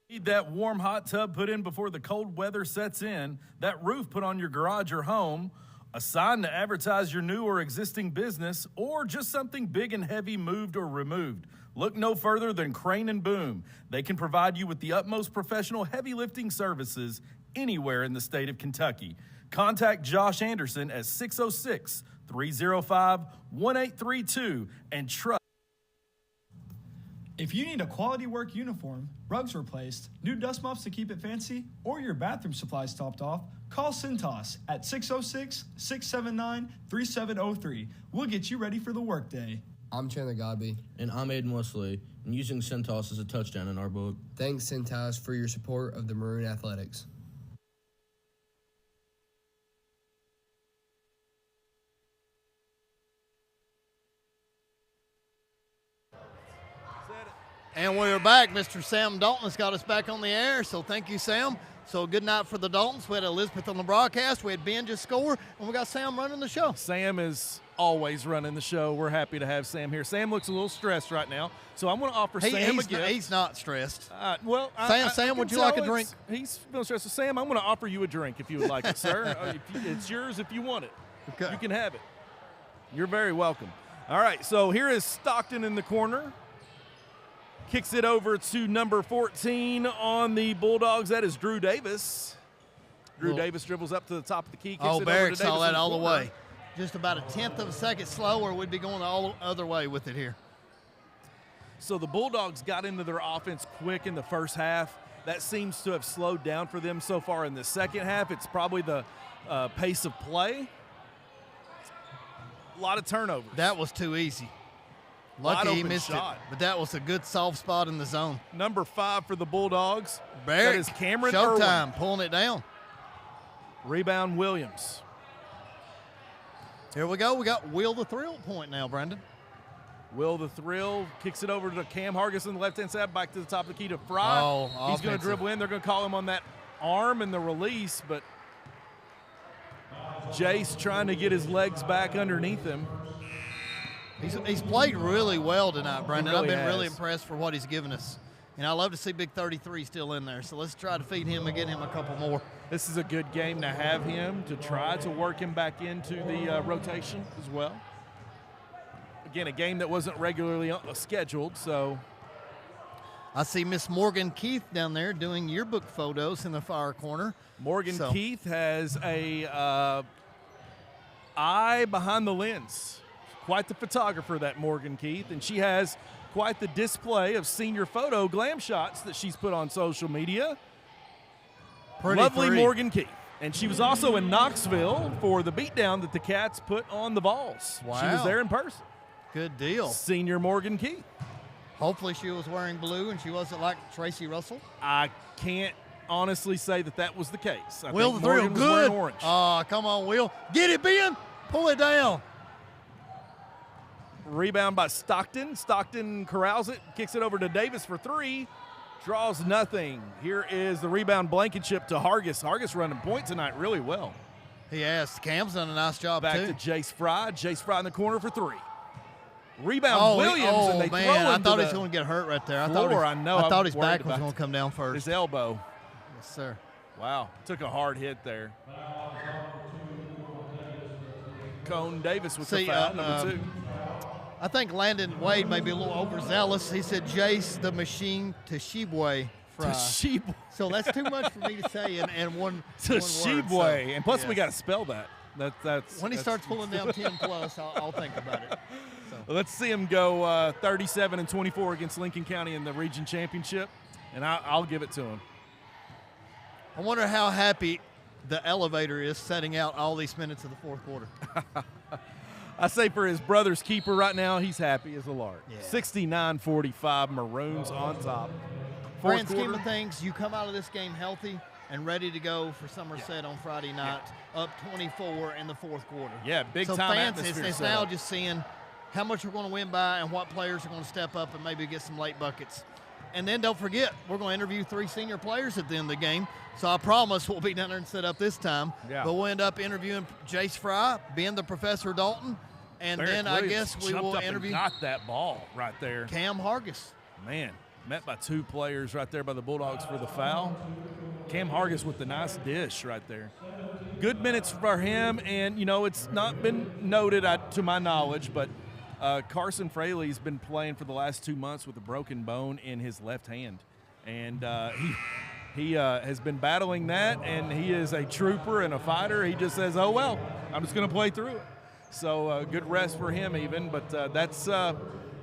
Need that warm hot tub put in before the cold weather sets in, that roof put on your garage or home, a sign to advertise your new or existing business, or just something big and heavy moved or removed. Look no further than Crane and Boom. They can provide you with the utmost professional heavy lifting services anywhere in the state of Kentucky. Contact Josh Anderson at 606-305-1832 and trust. If you need a quality work uniform, rugs replaced, new dust mops to keep it fancy, or your bathroom supplies topped off, call Cintas at 606-679-3703. We'll get you ready for the workday. I'm Chandler Godby. And I'm Aiden Wesley, and using Centos as a touchdown in our book. Thanks, Cintas, for your support of the Maroon Athletics. And we're back. Mr. Sam Dalton has got us back on the air, so thank you, Sam. So good night for the Daltons. We had Elizabeth on the broadcast. We had Ben just score, and we got Sam running the show. Sam is always running the show. We're happy to have Sam here. Sam looks a little stressed right now, so I'm going to offer Sam a gift. He's not stressed. Sam, would you like a drink? He's feeling stressed. So Sam, I'm going to offer you a drink if you would like it, sir. It's yours if you want it. Okay. You can have it. You're very welcome. All right, so here is Stockton in the corner. Kicks it over to number 14 on the Bulldogs. That is Drew Davis. Drew Davis dribbles up to the top of the key. Kicks it over Barrick to Davis saw that in all the corner. way. Just about a tenth of a second slower. We'd be going all the other way with it here. So the Bulldogs got into their offense quick in the first half. That seems to have slowed down for them so far in the second half. It's probably the pace of play. A lot of turnovers. That was too easy. Lucky he missed shot. it, but that was a good soft spot in the zone. Number 5 for the Bulldogs. Barrick, that is Cameron Showtime, Irwin. pulling it down. Rebound Williams. Here we go. We got Will the Thrill point now, Brandon. Will the Thrill kicks it over to Cam Hargis on the left-hand side, back to the top of the key to Fry. Oh, he's going to offensive. dribble in. They're going to call him on that arm and the release, but Jace trying to get his legs back underneath him. He's played really well tonight, Brandon. Really I've been really has. impressed for what he's given us. And I love to see Big 33 still in there. So let's try to feed him and get him a couple more. This is a good game to have him, to try to work him back into the rotation as well. Again, a game that wasn't regularly scheduled, so. I see Miss Morgan Keith down there doing yearbook photos in the far corner. Morgan Keith has a eye behind the lens. Quite the photographer, that Morgan Keith, and she has quite the display of senior photo glam shots that she's put on social media. Pretty Lovely three. Morgan Keith. And she was also in Knoxville for the beatdown that the Cats put on the Vols. Wow. She was there in person. Good deal. Senior Morgan Keith. Hopefully she was wearing blue and she wasn't like Tracy Russell. I can't honestly say that was the case. I Will think the Thrill, Morgan was wearing good. orange. Oh, come on, Will. Get it, Ben. Pull it down. Rebound by Stockton. Stockton corrals it, kicks it over to Davis for 3. Draws nothing. Here is the rebound Blankenship to Hargis. Hargis running point tonight really well. He has. Cam's done a nice job, Back too. to Jace Fry. Jace Fry in the corner for 3. Rebound Williams, and they throw him I thought to he was the going to get hurt right there. I thought his worried back was about going to come down first. His elbow. Yes, sir. Wow, took a hard hit there. Cone Davis with the foul, number 2. I think Landon Wade may be a little overzealous. He said Jace the Machine Toshibwe Fry. Toshibwe. So that's too much for me to say in one Toshibwe. word. And plus we got to spell that. When he starts pulling down 10 plus, I'll think about it. So. Well, let's see him go 37-24 against Lincoln County in the region championship, and I'll give it to him. I wonder how happy the elevator is setting out all these minutes of the fourth quarter. I say for his brother's keeper right now, he's happy as a lark. Yeah. 69-45, Maroons on top. Fourth Grand scheme quarter. of things, you come out of this game healthy and ready to go for Somerset on Friday night, up 24 in the fourth quarter. Yeah, big so time fans, atmosphere it's set now up. just seeing how much we're going to win by and what players are going to step up and maybe get some late buckets. And then don't forget, we're going to interview 3 senior players at the end of the game. So I promise we'll be down there and set up this time. Yeah. But we'll end up interviewing Jace Fry, Ben the Professor Dalton, and Barrett then I Williams guess we jumped will up and interview got that ball right there. Cam Hargis. Man, met by 2 players right there by the Bulldogs for the foul. Cam Hargis with the nice dish right there. Good minutes for him, and, you know, it's not been noted to my knowledge, but Carson Fraley's been playing for the last 2 months with a broken bone in his left hand. And he has been battling that, and he is a trooper and a fighter. He just says, oh, well, I'm just going to play through it. So good rest for him even, but that's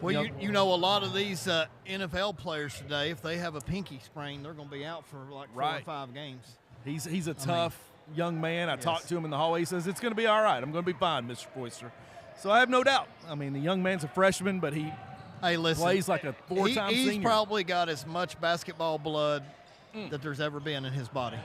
Well, you know, a lot of these NFL players today, if they have a pinky sprain, they're going to be out for like 4 or 5 games. He's a tough young man. I talked to him in the hallway. He says, it's going to be all right. I'm going to be fine, Mr. Foister. So I have no doubt. I mean, the young man's a freshman, but he plays like a 4-time senior. He's probably got as much basketball blood that there's ever been in his body.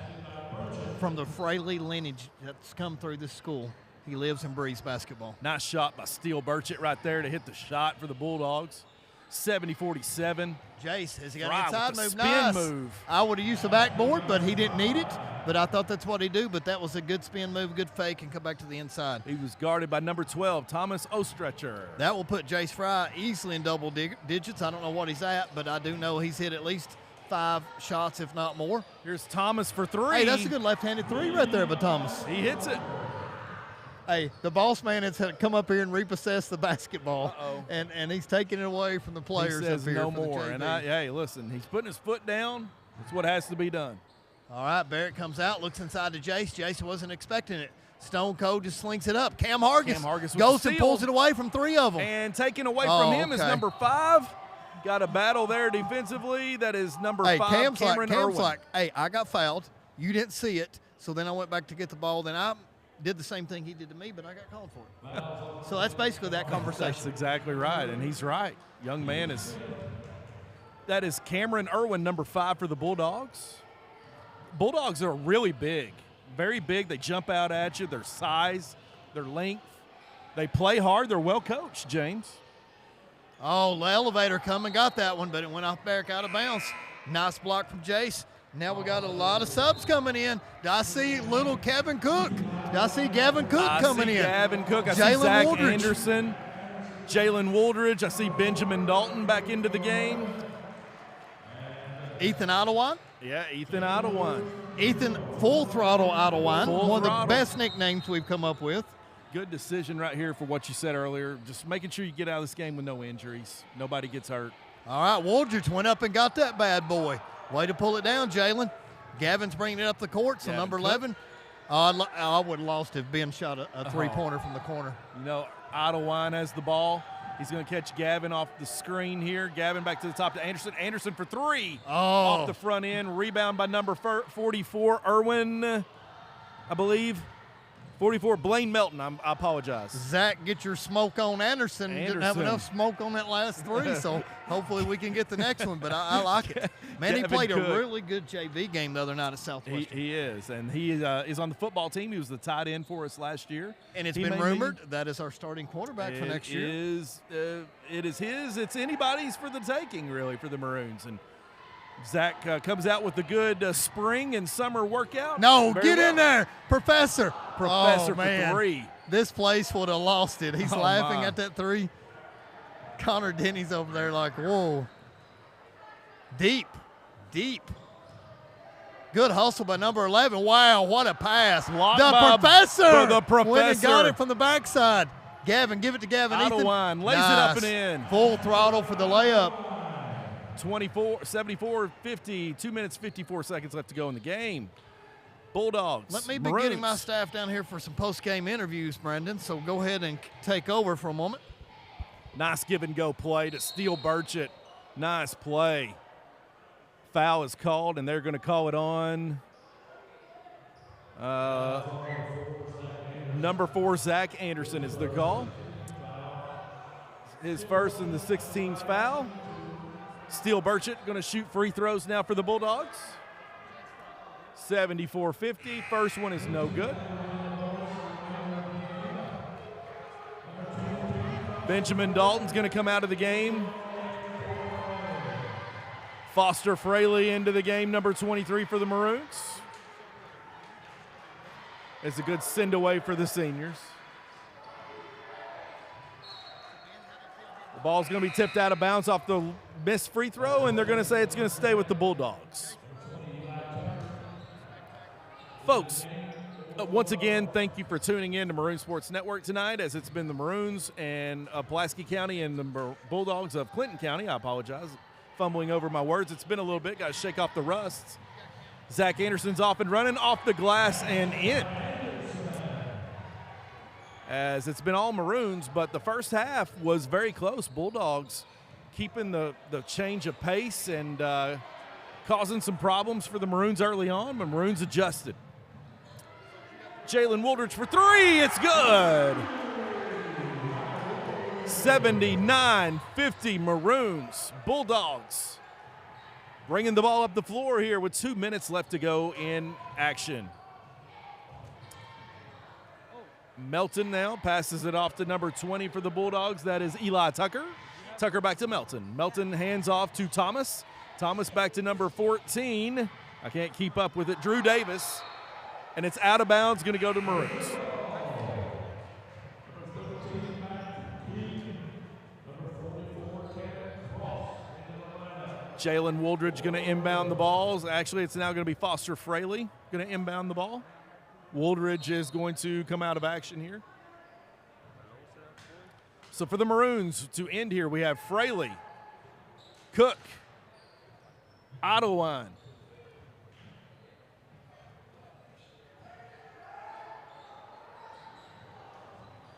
From the Fraley lineage that's come through this school, he lives and breathes basketball. Nice shot by Steele Burchett right there to hit the shot for the Bulldogs. 70-47. Jace, has he got Fry an inside with the move? spin Nice. move. I would have used the backboard, but he didn't need it. But I thought that's what he'd do. But that was a good spin move, good fake, and come back to the inside. He was guarded by number 12, Thomas Ostretcher. That will put Jace Fry easily in double digits. I don't know what he's at, but I do know he's hit at least 5 shots, if not more. Here's Thomas for 3. Hey, that's a good left-handed 3 right there by Thomas. He hits it. Hey, the boss man has come up here and repossessed the basketball, Uh-oh. and he's taking it away from the players. He says up here no for the more. JV. And hey, listen, he's putting his foot down. That's what has to be done. All right, Barrett comes out, looks inside to Jace. Jace wasn't expecting it. Stone Cold just slings it up. Cam Hargis with goes the and steal. pulls it away from 3 of them. And taken away from him is number 5. Got a battle there defensively. That is number 5, Cam's Cameron Irwin. like, hey, I got fouled. You didn't see it. So then I went back to get the ball. Then I did the same thing he did to me, but I got called for it. So that's basically that conversation. That's exactly right, and he's right. Young man that is Cameron Irwin, number 5 for the Bulldogs. Bulldogs are really big, very big. They jump out at you. Their size, their length. They play hard. They're well coached, James. Oh, the elevator come and got that one, but it went off back out of bounds. Nice block from Jace. Now we got a lot of subs coming in. Do I see little Kevin Cook? Do I see Gavin Cook coming in? Gavin Cook. I see Jalen Zach Wooldridge. Anderson. Jalen Wooldridge. I see Benjamin Dalton back into the game. Ethan Ottawa. Yeah, Ethan Ottawa. Ethan Full Throttle Ottawa. Full One of throttle. the best nicknames we've come up with. Good decision right here for what you said earlier. Just making sure you get out of this game with no injuries. Nobody gets hurt. All right, Wooldridge went up and got that bad boy. Way to pull it down, Jalen. Gavin's bringing it up the court, so Gavin number Cook. 11. I would have lost if Ben shot a three-pointer from the corner. You know, Ottawa has the ball. He's going to catch Gavin off the screen here. Gavin back to the top to Anderson. Anderson for 3. Off the front end. Rebound by number 44, Irwin, I believe. 44, Blaine Melton. I apologize. Zach, get your smoke on Anderson. Didn't have Anderson. enough smoke on that last 3, so hopefully we can get the next one. But I like it. Man, he Gavin played Cook. a really good JV game the other night at Southwestern. He is, and he is on the football team. He was the tight end for us last year. And it's He been may rumored that is our starting quarterback for next year. It is his. It's anybody's for the taking, really, for the Maroons. And Zach comes out with a good spring and summer workout. No, Very get well. in there, Professor. Professor Oh, for man. 3. This place would have lost it. He's Oh, laughing my. at that 3. Connor Denny's over there like, whoa. Deep. Good hustle by number 11. Wow, what a pass. Blocked The by Professor. the Went and got Professor. it from the backside. Gavin, give it to Gavin. Ottawa Ethan. lays it up and Nice. in. Full throttle for the layup. 74-50, 2 minutes, 54 seconds left to go in the game. Bulldogs. Let me be Maroons. getting my staff down here for some post-game interviews, Brendan, so go ahead and take over for a moment. Nice give-and-go play to Steele Burchett. Nice play. Foul is called, and they're going to call it on Number 4, Zach Anderson is the call. His first and the 6th team's foul. Steele Burchett going to shoot free throws now for the Bulldogs. 74-50. First one is no good. Benjamin Dalton's going to come out of the game. Foster Fraley into the game, number 23 for the Maroons. It's a good send away for the seniors. The ball's going to be tipped out of bounds off the missed free throw, and they're going to say it's going to stay with the Bulldogs. Folks, once again, thank you for tuning in to Maroon Sports Network tonight, as it's been the Maroons and Pulaski County and the Bulldogs of Clinton County. I apologize, fumbling over my words. It's been a little bit. Got to shake off the rust. Zach Anderson's off and running, off the glass and in. As it's been all Maroons, but the first half was very close. Bulldogs keeping the change of pace and causing some problems for the Maroons early on, but Maroons adjusted. Jalen Wooldridge for 3, it's good. 79-50 Maroons. Bulldogs bringing the ball up the floor here with 2 minutes left to go in action. Melton now passes it off to number 20 for the Bulldogs. That is Eli Tucker. Tucker back to Melton. Melton hands off to Thomas. Thomas back to number 14. I can't keep up with it. Drew Davis. And it's out of bounds, going to go to Maroons. Jalen Wooldridge going to inbound the balls. Actually, it's now going to be Foster Fraley going to inbound the ball. Wooldridge is going to come out of action here. So for the Maroons to end here, we have Fraley, Cook, Ottawine,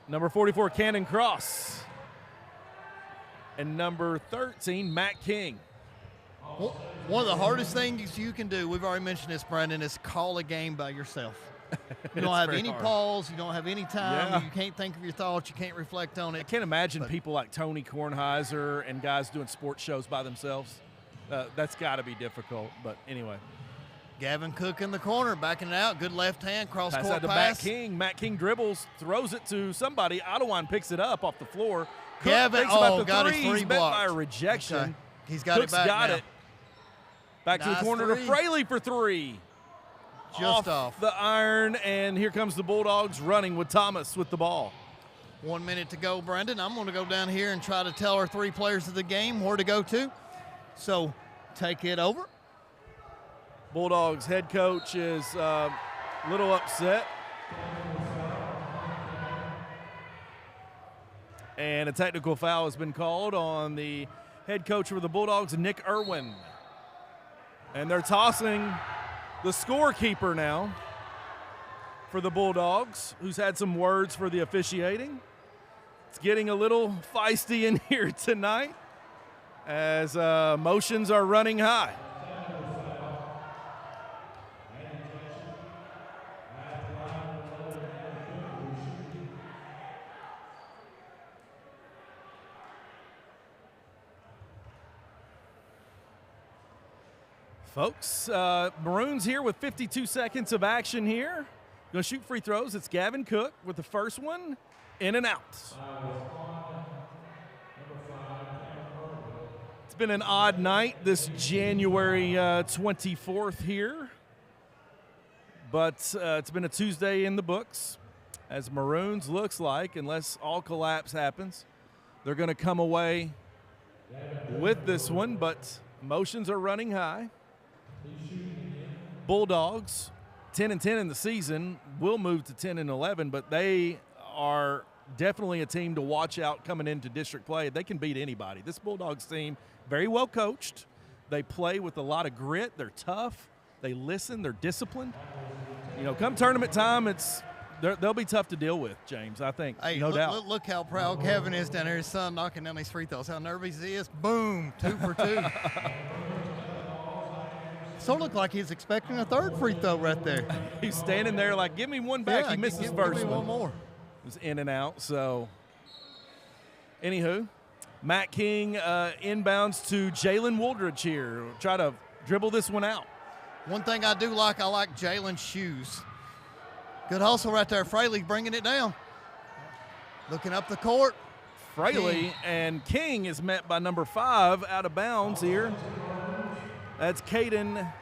number 44, Cannon Cross, and number 13, Matt King. Well, one of the hardest things you can do, we've already mentioned this, Brandon, is call a game by yourself. You don't have any pause. You don't have any time. Yeah. You can't think of your thoughts. You can't reflect on it. I can't imagine people like Tony Kornheiser and guys doing sports shows by themselves. That's got to be difficult. But anyway. Gavin Cook in the corner, backing it out. Good left hand, cross-court Pass out to pass. Matt King. Matt King dribbles, throws it to somebody. Ottawine picks it up off the floor. Cook Gavin, thinks about the got three. his three He's met by a blocked. rejection. Okay. He's got Cook's it back got now. it. Back to Nice the corner to three. Fraley for 3. Just off. the iron, and here comes the Bulldogs running with Thomas with the ball. 1 minute to go, Brendan. I'm going to go down here and try to tell our 3 players of the game where to go to. So take it over. Bulldogs head coach is a little upset. And a technical foul has been called on the head coach for the Bulldogs, Nick Irwin. And they're tossing the scorekeeper now for the Bulldogs, who's had some words for the officiating. It's getting a little feisty in here tonight as emotions are running high. Folks, Maroons here with 52 seconds of action here. Going to shoot free throws. It's Gavin Cook with the first one, in and out. It's been an odd night this January 24th here. But it's been a Tuesday in the books. As Maroons looks like, unless all collapse happens, they're going to come away with this one, but emotions are running high. Bulldogs, 10-10 in the season, will move to 10-11, but they are definitely a team to watch out coming into district play. They can beat anybody. This Bulldogs team, very well coached. They play with a lot of grit. They're tough. They listen. They're disciplined. You know, come tournament time, they'll be tough to deal with, James, I think, Hey, no doubt. Look how proud Kevin is down there. His son knocking down these free throws. How nervous he is. Boom, 2 for 2. Sort of looked like he's expecting a third free throw right there. He's standing there like, give me one back. Yeah, He misses give first me one. one more. It was in and out. So, anywho, Matt King inbounds to Jalen Wooldridge here. Try to dribble this one out. One thing I like Jalen's shoes. Good hustle right there. Fraley bringing it down. Looking up the court. Fraley and King is met by number 5 out of bounds here. That's Caden.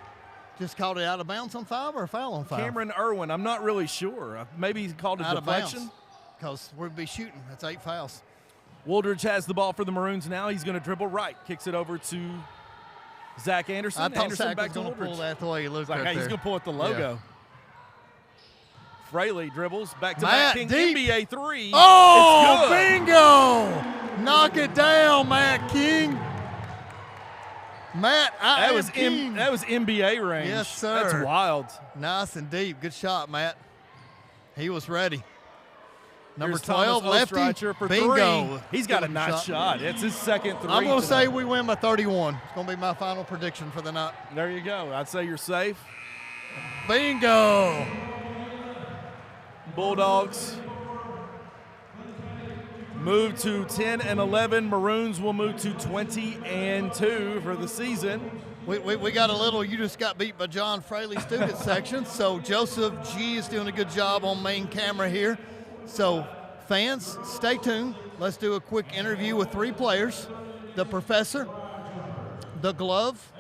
Just called it out of bounds on 5 or a foul on 5? Cameron Irwin. I'm not really sure. Maybe he called it out deflection. Because we'll be shooting. That's 8 fouls. Wooldridge has the ball for the Maroons now. He's going to dribble right. Kicks it over to Zach Anderson. I thought Anderson Zach back was to going to Wooldridge. pull that the way he looked Like, right hey, he's there. going to pull at the logo. Yeah. Fraley dribbles back to Matt Matt King. deep. NBA 3. Oh, It's good. bingo! Knock it down, Matt King. Matt, That was NBA range. Yes, sir. That's wild. Nice and deep. Good shot, Matt. He was ready. Number Here's 12, Thomas lefty. Oestreicher for Bingo. 3. He's got a Good nice shot. It's his second 3. I'm going to tonight. say we win by 31. It's going to be my final prediction for the night. There you go. I'd say you're safe. Bingo. Bulldogs move to 10 and 11. Maroons will move to 20 and 2 for the season. We got a little, you just got beat by John Fraley student section. So Joseph G is doing a good job on main camera here. So fans, stay tuned. Let's do a quick interview with 3 players. The Professor, the Glove,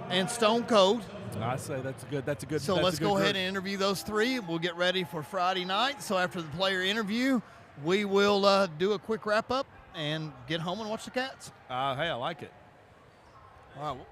and Stone Cold. I say that's good. That's a good. So that's let's a good go group. ahead and interview those 3. We'll get ready for Friday night. So after the player interview, we will do a quick wrap up and get home and watch the Cats. Hey, I like it. All right.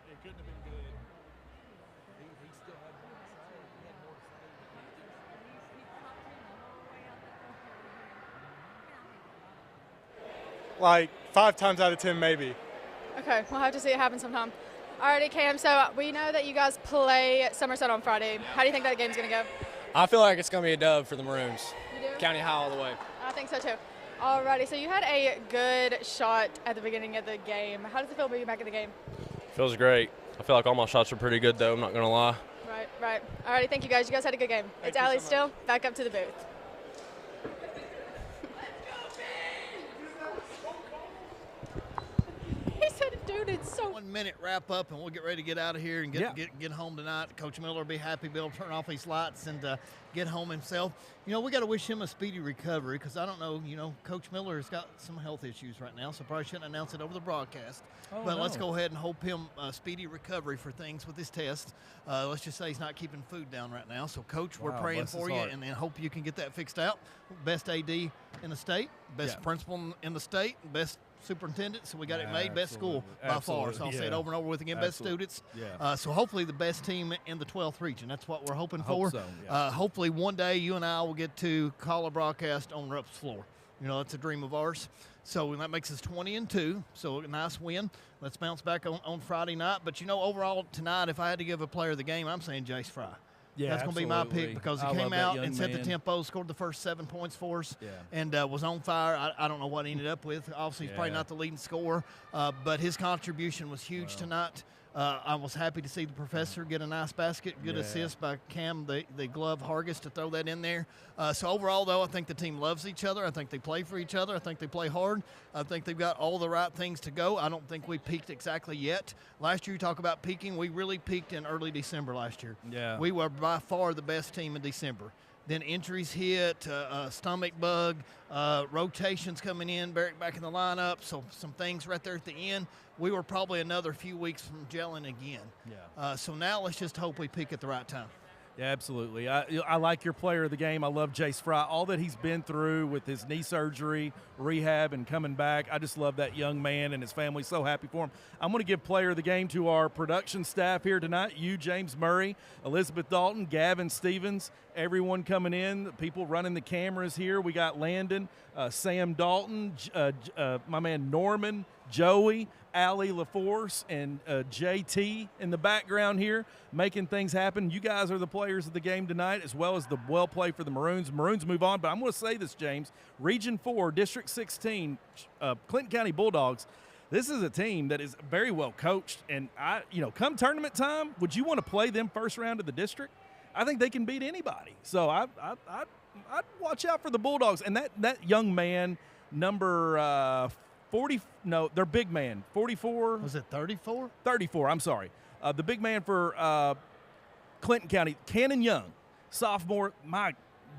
It couldn't have been good. He still had more to say. He had more to say. Like 5 times out of 10, maybe. Okay, we'll have to see it happen sometime. Alrighty, Cam, so we know that you guys play Somerset on Friday. How do you think that game's going to go? I feel like it's going to be a dub for the Maroons. You do? County high all the way. I think so too. Alrighty, so you had a good shot at the beginning of the game. How does it feel being back in the game? Feels great. I feel like all my shots are pretty good, though. I'm not going to lie. Right. Alrighty, thank you guys. You guys had a good game. It's Allie still. Back up to the booth. He said, dude, it's so. 1 minute wrap up, and we'll get ready to get out of here and get home tonight. Coach Miller will be happy to be able to turn off his lights and get home himself. You know, we got to wish him a speedy recovery because I don't know, Coach Miller has got some health issues right now, so probably shouldn't announce it over the broadcast. But let's go ahead and hope him a speedy recovery for things with his test. Let's just say he's not keeping food down right now. So, Coach, we're praying for you and hope you can get that fixed out. Best AD in the state, best principal in the state, best superintendent, so we got it made. Best school by far. So I'll say it over and over with again. Best students. So hopefully the best team in the 12th region. That's what we're hoping for. Hope so, hopefully one day you and I will get to call a broadcast on Rupp's floor. That's a dream of ours. So that makes us 20 and 2. So a nice win. Let's bounce back on Friday night. But overall tonight, if I had to give a player of the game, I'm saying Jace Fry. Yeah, that's going to be my absolutely. pick because he I love came that out young and set the man. tempo, scored the first 7 points for us, Yeah. and was on fire. I don't know what he ended up with. Obviously, he's probably Yeah. not the leading scorer, but his contribution was huge tonight. I was happy to see the professor get a nice basket, good Yeah. assist by Cam, the glove Hargis, to throw that in there. So overall, though, I think the team loves each other. I think they play for each other. I think they play hard. I think they've got all the right things to go. I don't think we peaked exactly yet. Last year, you talk about peaking. We really peaked in early December last year. Yeah. We were by far the best team in December. Then injuries hit, stomach bug, rotations coming in, Barrett back in the lineup, so some things right there at the end. We were probably another few weeks from gelling again. Yeah. So now let's just hope we peak at the right time. Yeah, absolutely. I like your player of the game. I love Jace Fry. All that he's been through with his knee surgery, rehab, and coming back. I just love that young man and his family. So happy for him. I'm going to give player of the game to our production staff here tonight. You, James Murray, Elizabeth Dalton, Gavin Stevens, everyone coming in, the people running the cameras here. We got Landon, Sam Dalton, my man Norman, Joey, Allie LaForce, and JT in the background here making things happen. You guys are the players of the game tonight, as well as the well play for the Maroons. Maroons move on, but I'm going to say this, James. Region 4, District 16, Clinton County Bulldogs, this is a team that is very well coached. And, come tournament time, would you want to play them first round of the district? I think they can beat anybody. So I'd watch out for the Bulldogs. And that young man, number 40, no, their big man, 44. Was it 34? 34, I'm sorry. The big man for Clinton County, Cannon Young, sophomore.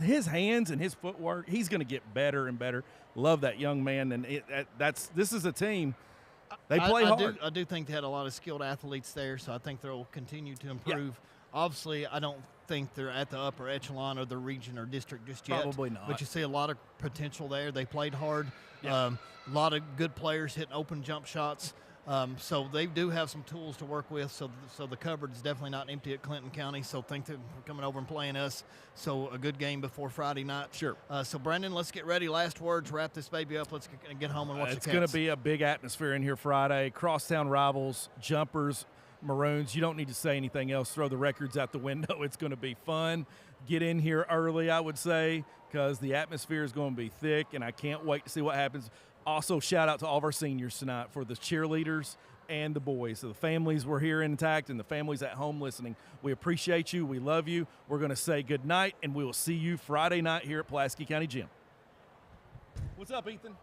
His hands and his footwork, he's going to get better and better. Love that young man, and this is a team. They play hard. I do think they had a lot of skilled athletes there, so I think they'll continue to improve. Yeah. Obviously, I don't think they're at the upper echelon of the region or district just yet. Probably not. But you see a lot of potential there. They played hard. Yeah. A lot of good players hitting open jump shots. So they do have some tools to work with. So the cupboard is definitely not empty at Clinton County. So think they're coming over and playing us. So a good game before Friday night. Sure. So Brendan, let's get ready. Last words. Wrap this baby up. Let's get home and watch the Cats. It's going to be a big atmosphere in here Friday. Crosstown rivals, jumpers, Maroons. You don't need to say anything else. Throw the records out the window. It's going to be fun. Get in here early, I would say, because the atmosphere is going to be thick, and I can't wait to see what happens. Also, shout out to all of our seniors tonight for the cheerleaders and the boys. So the families were here intact and the families at home listening. We appreciate you. We love you. We're going to say good night, and we will see you Friday night here at Pulaski County Gym. What's up, Ethan?